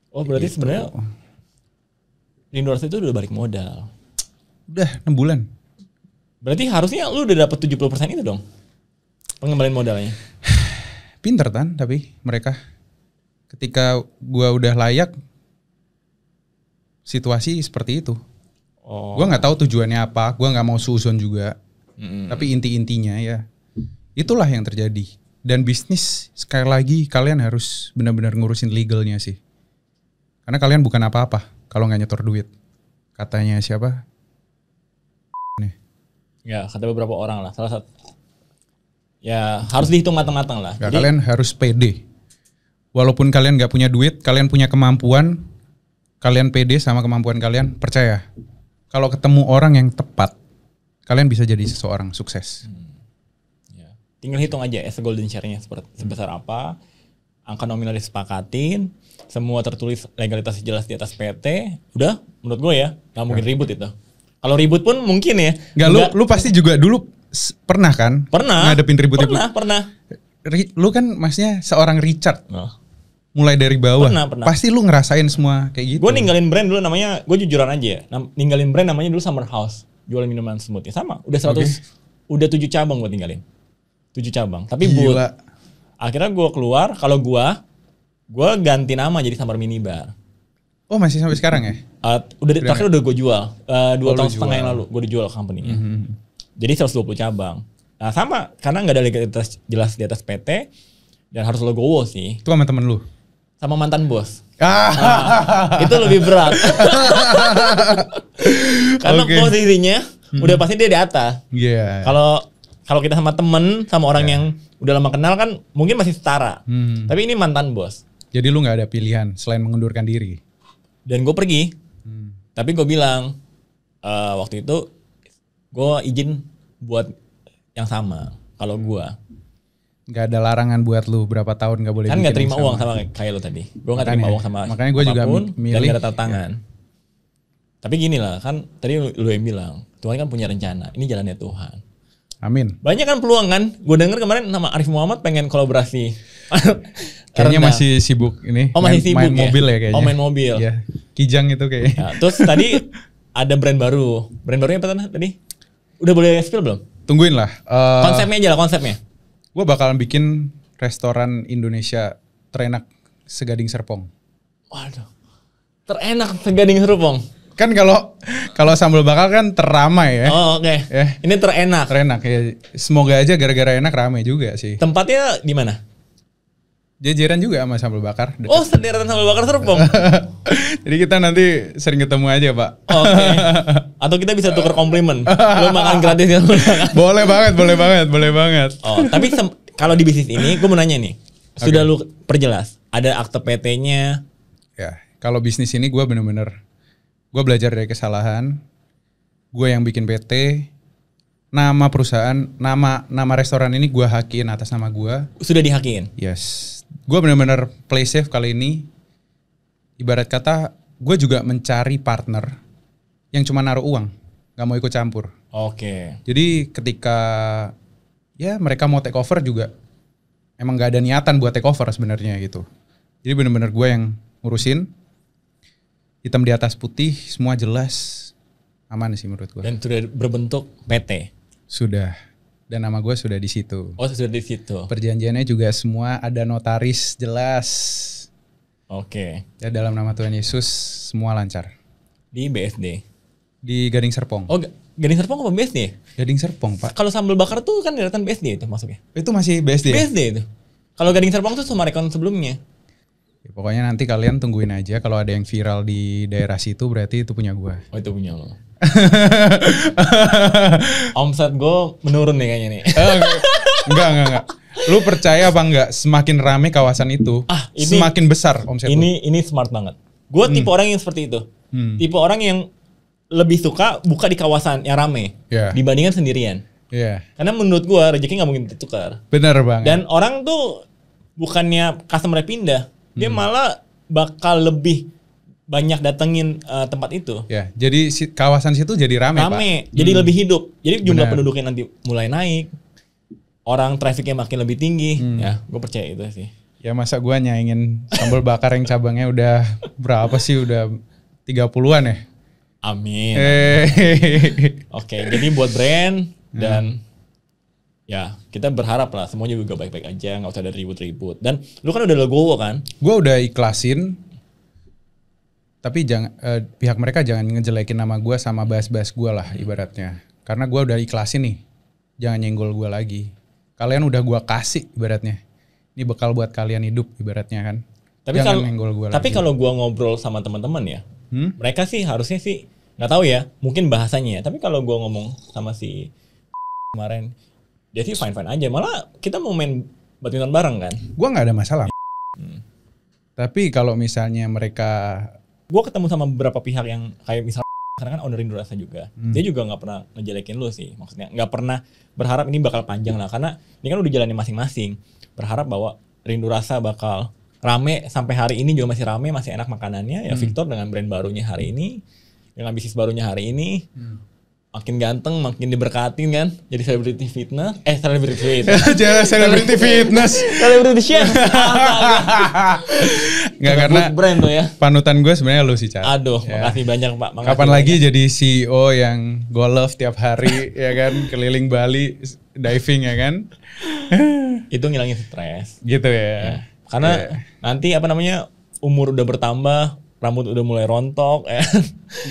Oh berarti gitu. sebenarnya Lindors itu udah balik modal. Udah 6 bulan. Berarti harusnya lu udah dapet 70% itu dong pengembalian modalnya. Pinter kan tapi mereka ketika gua udah layak situasi seperti itu. Gua nggak tahu tujuannya apa, gua nggak mau suuzon juga. Tapi inti-intinya ya itulah yang terjadi. Dan bisnis sekali lagi kalian harus benar-benar ngurusin legalnya sih. Karena kalian bukan apa-apa kalau nggak nyetor duit. Katanya siapa? Ya kata beberapa orang lah. Salah satu. Ya harus dihitung matang-matang lah. Ya, jadi, kalian harus pede. Walaupun kalian nggak punya duit, kalian punya kemampuan. Kalian pede sama kemampuan kalian. Percaya. Kalau ketemu orang yang tepat, kalian bisa jadi seseorang sukses. Ya. Tinggal hitung aja as golden share-nya sebesar apa. Angka nominal disepakatin. Semua tertulis legalitas jelas di atas PT. Udah, menurut gue ya, gak mungkin ribut itu. Kalau ribut pun mungkin ya. Lu pasti juga dulu pernah kan? Pernah. Ngadepin ribut-ribut. Pernah. Lu kan maksudnya seorang Richard. Oh. Mulai dari bawah. Pernah. Pasti lu ngerasain semua kayak gitu. Gue ninggalin brand dulu namanya, gue jujuran aja ya. Ninggalin brand namanya dulu Summer House. Jualan minuman smoothie. Sama, udah 100, udah 7 cabang gue tinggalin. 7 cabang. Tapi gila. Akhirnya gue keluar, kalau gue ganti nama jadi Summer Mini Bar. Oh masih sampai sekarang ya? Terakhir udah gue jual 2 tahun setengah yang lalu gue dijual company-nya. Jadi 120 cabang. Nah sama karena nggak ada legalitas jelas di atas PT dan harus logowo sih. Itu sama temen lu? Sama mantan bos. Nah, itu lebih berat. Karena posisinya udah pasti dia di atas. Iya. Kalau kita sama temen sama orang yang udah lama kenal kan mungkin masih setara. Tapi ini mantan bos. Jadi lu nggak ada pilihan selain mengundurkan diri. Dan gue pergi. Tapi gue bilang waktu itu gue izin buat yang sama. Kalau gue. nggak ada larangan buat lu berapa tahun nggak boleh Kan bikin nggak terima yang uang sama kayak lu tadi. Gue nggak terima uang sama makanya gue juga apapun, dan milih nggak ada tantangan. Tapi gini lah, kan tadi lu yang bilang Tuhan kan punya rencana. Ini jalannya Tuhan. Amin. Banyak kan peluang kan. Gue denger kemarin sama Arif Muhammad pengen kolaborasi. Kayaknya Renang. masih sibuk ini. Oh, masih sibuk main ya? mobil ya kayaknya. Oh, main mobil. Iya. Kijang itu kayaknya. Nah, terus tadi ada brand baru. Brand barunya apa tadi? Udah boleh spill belum? Tungguin lah. Konsepnya aja lah, konsepnya. Gue bakalan bikin restoran Indonesia terenak segading Serpong. Waduh. Terenak segading Serpong. Kan kalau sambal bakar kan teramai ya. Oh, oke. Ya. Ini terenak. Terenak ya. Semoga aja gara-gara enak ramai juga sih. Tempatnya di mana? Jajaran juga sama sambal bakar. Oh, sederetan sambal bakar Serpong. Jadi kita nanti sering ketemu aja, Pak. Oke. Atau kita bisa tuker komplimen. Lu makan gratis ya. Boleh banget. Oh, tapi kalau di bisnis ini gue mau nanya nih. Sudah lu perjelas, ada akte PT-nya. Ya, kalau bisnis ini gue bener-bener gue belajar dari kesalahan. Gue yang bikin PT, nama perusahaan, nama restoran ini gue hakiin atas nama gue. Sudah dihakiin? Yes. Gue bener-bener play safe kali ini. Ibarat kata, gue juga mencari partner yang cuma naruh uang, gak mau ikut campur. Oke. Jadi ketika ya mereka mau take over juga, emang gak ada niatan buat take over sebenarnya gitu. Jadi bener-bener gue yang ngurusin, hitam di atas putih, semua jelas, aman sih menurut gue. Dan sudah berbentuk PT? Sudah. Dan nama gue sudah di situ. Oh, sudah di situ. Perjanjiannya juga semua ada notaris jelas. Oke. Ya dalam nama Tuhan Yesus semua lancar. Di BSD? Di Gading Serpong. Oh, Gading Serpong apa BSD? Gading Serpong, Pak. Kalau sambal bakar tuh kan deretan BSD itu masuknya? Itu masih BSD ya? BSD itu. Kalau Gading Serpong tuh sama rekon sebelumnya. Ya, pokoknya nanti kalian tungguin aja. Kalau ada yang viral di daerah situ berarti itu punya gue. Oh, itu punya lo. Omset gue menurun nih kayaknya nih. Enggak. Lu percaya apa enggak? Semakin rame kawasan itu, semakin besar omset lu. Ini smart banget. Gue tipe orang yang seperti itu. Tipe orang yang lebih suka buka di kawasan yang rame dibandingkan sendirian. Iya. Karena menurut gue rezeki nggak mungkin ditukar. Bener banget. Dan orang tuh bukannya customer pindah, dia malah bakal lebih banyak datengin tempat itu. Ya, jadi kawasan situ jadi rame, Pak. Jadi lebih hidup. Jadi jumlah penduduknya nanti mulai naik. Orang trafficnya makin lebih tinggi. Ya, gue percaya itu sih. Ya masa gue nyaingin sambal bakar yang cabangnya udah berapa sih? Udah 30-an ya? Amin. Oke, jadi buat brand dan ya kita berharap lah semuanya juga baik-baik aja, nggak usah ada ribut-ribut. Dan lu kan udah legowo kan? Gue udah ikhlasin, tapi jangan pihak mereka jangan ngejelekin nama gue sama bahas-bahas gue lah ibaratnya. Karena gue udah ikhlasin nih, jangan nyenggol gue lagi. Kalian udah gue kasih ibaratnya. Ini bekal buat kalian hidup ibaratnya kan. Tapi jangan nyenggol gue lagi. Tapi kalau gue ngobrol sama teman-teman ya, mereka sih harusnya sih nggak tahu ya, mungkin bahasanya ya. Tapi kalau gue ngomong sama si kemarin, dia sih fine-fine aja. Malah kita mau main badminton bareng kan. Gue nggak ada masalah. Tapi kalau misalnya mereka, gue ketemu sama beberapa pihak yang kayak misal karena kan owner Indorasa juga, dia juga nggak pernah ngejelekin lu sih, maksudnya nggak pernah berharap ini bakal panjang lah, karena ini kan udah jalannya masing-masing, berharap bahwa Rindu Rasa bakal rame sampai hari ini juga masih rame, masih enak makanannya ya. Victor dengan brand barunya hari ini, dengan bisnis barunya hari ini, makin ganteng, makin diberkatin kan, jadi selebriti fitness, selebriti fitness, selebriti chef, nggak karena brand tuh ya. Panutan gue sebenarnya lu sih, Cak. Aduh, makasih banyak Pak. Makasih Kapan banyak. lagi jadi CEO yang go love tiap hari ya kan, keliling Bali diving ya kan? Itu ngilangin stres. Gitu ya. Karena nanti apa namanya umur udah bertambah, rambut udah mulai rontok ya.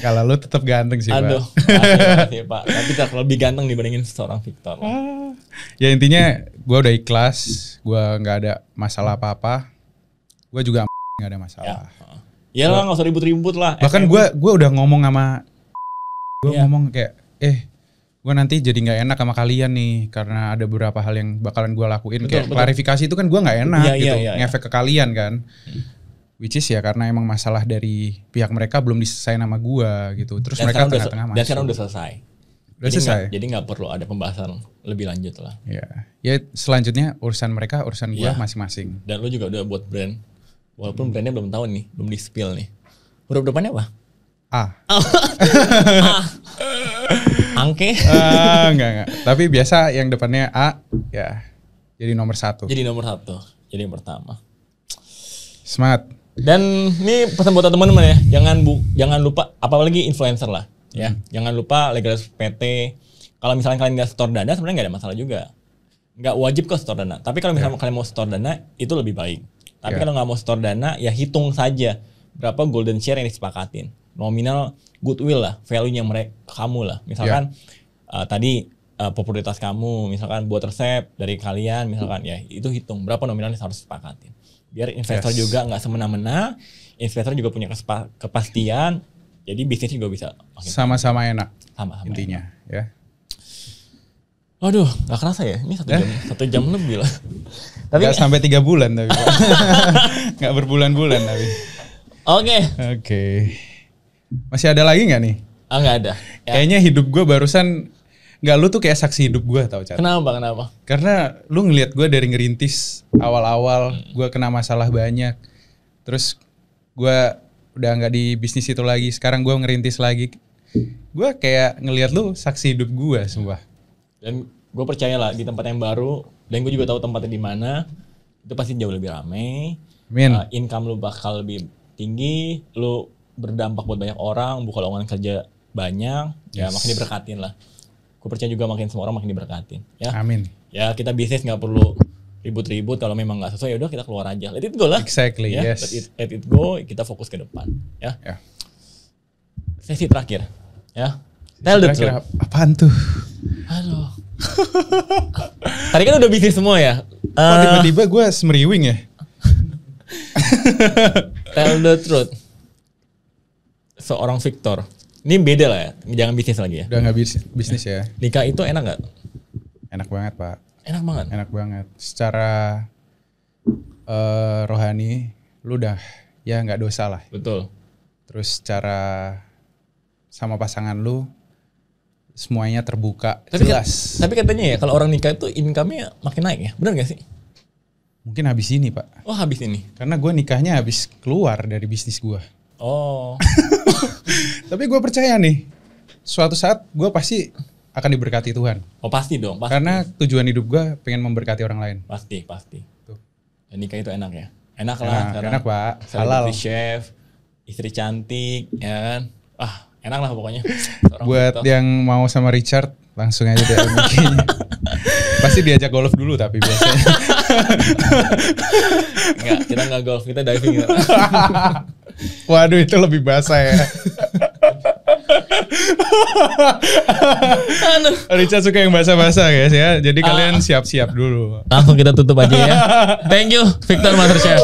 Kalau lu tetap ganteng sih, Aduh, Pak. makasih Pak. Tapi tak lebih ganteng dibandingin seorang Victor. Ya intinya gue udah ikhlas, gue nggak ada masalah apa-apa. Gue juga nggak ada masalah. Ya lah, nggak usah ribut-ribut lah. Bahkan gue udah ngomong sama, ngomong kayak, gue nanti jadi nggak enak sama kalian nih karena ada beberapa hal yang bakalan gue lakuin. Betul. Klarifikasi itu kan gue nggak enak gitu, ngefek ke kalian kan. Which is ya karena emang masalah dari pihak mereka belum diselesaikan sama gue gitu. Terus dan mereka tengah-tengah masuk. Dan sekarang udah selesai. Udah selesai. Jadi nggak perlu ada pembahasan lebih lanjut lah. Ya selanjutnya urusan mereka, urusan gue masing-masing. Dan lu juga udah buat brand. Walaupun brandnya belum tahu nih, belum di spill nih. Huruf depannya apa? A. Angke? Enggak. Tapi biasa yang depannya A, ya jadi nomor 1. Jadi nomor 1. Jadi yang pertama. Smart. Dan ini pesan buat teman-teman ya, jangan lupa, apalagi influencer lah, ya, jangan lupa legalitas PT. Kalau misalnya kalian nggak store dana, sebenarnya nggak ada masalah juga, nggak wajib kok store dana. Tapi kalau misalnya kalian mau store dana, itu lebih baik. Tapi kalau nggak mau store dana, ya hitung saja berapa golden share yang disepakatin, nominal goodwill lah, value-nya kamu lah. Misalkan tadi popularitas kamu, misalkan buat resep dari kalian, misalkan ya itu hitung berapa nominal yang harus disepakatin. Biar investor juga nggak semena-mena, investor juga punya kepastian, jadi bisnis juga bisa sama-sama enak. Sama-sama intinya enak. Ya. Aduh, nggak kerasa ya, ini 1 jam lebih lah. Tapi nggak sampai 3 bulan tapi, nggak berbulan-bulan tapi. Oke. Masih ada lagi nggak nih? Nggak ada. Ya. Kayaknya hidup gue barusan. Nggak, lu tuh kayak saksi hidup gue tau, Cat. Kenapa? Karena lu ngelihat gue dari ngerintis awal-awal, gue kena masalah banyak. Terus gue udah nggak di bisnis itu lagi, sekarang gue ngerintis lagi. Gue kayak ngelihat lu saksi hidup gue, sumpah. Dan gue percaya lah di tempat yang baru, dan gue juga tahu tempatnya di mana, itu pasti jauh lebih ramai. Income lu bakal lebih tinggi, lu berdampak buat banyak orang, buka lowongan kerja banyak, ya makin diberkatin lah. Gue percaya juga makin semua orang makin diberkatin. Ya. Amin. Ya kita bisnis nggak perlu ribut-ribut, kalau memang nggak sesuai, udah kita keluar aja. Let it go lah. Exactly. Ya. Yes. Let it go. Kita fokus ke depan. Ya. Sesi terakhir. Ya. Tell the truth. Apaan tuh? Aduh. Tadi kan udah bisnis semua ya. Tiba-tiba gue semeriwing ya. Tell the truth. Seorang Victor. Ini beda lah ya, jangan bisnis lagi ya. Udah nggak bisnis ya. Nikah itu enak nggak? Enak banget, Pak. Enak banget. Secara rohani, lu udah ya nggak dosa lah. Betul. Terus secara sama pasangan lu, semuanya terbuka, jelas. Tapi katanya ya, kalau orang nikah itu income-nya makin naik ya, benar nggak sih? Mungkin habis ini, Pak. Oh, habis ini? Karena gue nikahnya habis keluar dari bisnis gue. Oh. Tapi gue percaya nih, suatu saat gue pasti akan diberkati Tuhan. Oh pasti dong, pasti. Karena tujuan hidup gue pengen memberkati orang lain. Pasti. Tuh. Dan nikah itu enak ya? Enak lah. Enak, Pak. Halal. Chef, istri cantik, ya kan? Enak lah pokoknya. Buat yang mau sama Richard, langsung aja DM IG-nya. Pasti diajak golf dulu tapi biasanya. Enggak, kita nggak golf, kita diving. Waduh, itu lebih basah ya. Richard suka yang basah-basah guys ya. Jadi kalian siap-siap dulu. Langsung kita tutup aja ya. Thank you Victor Master Chef.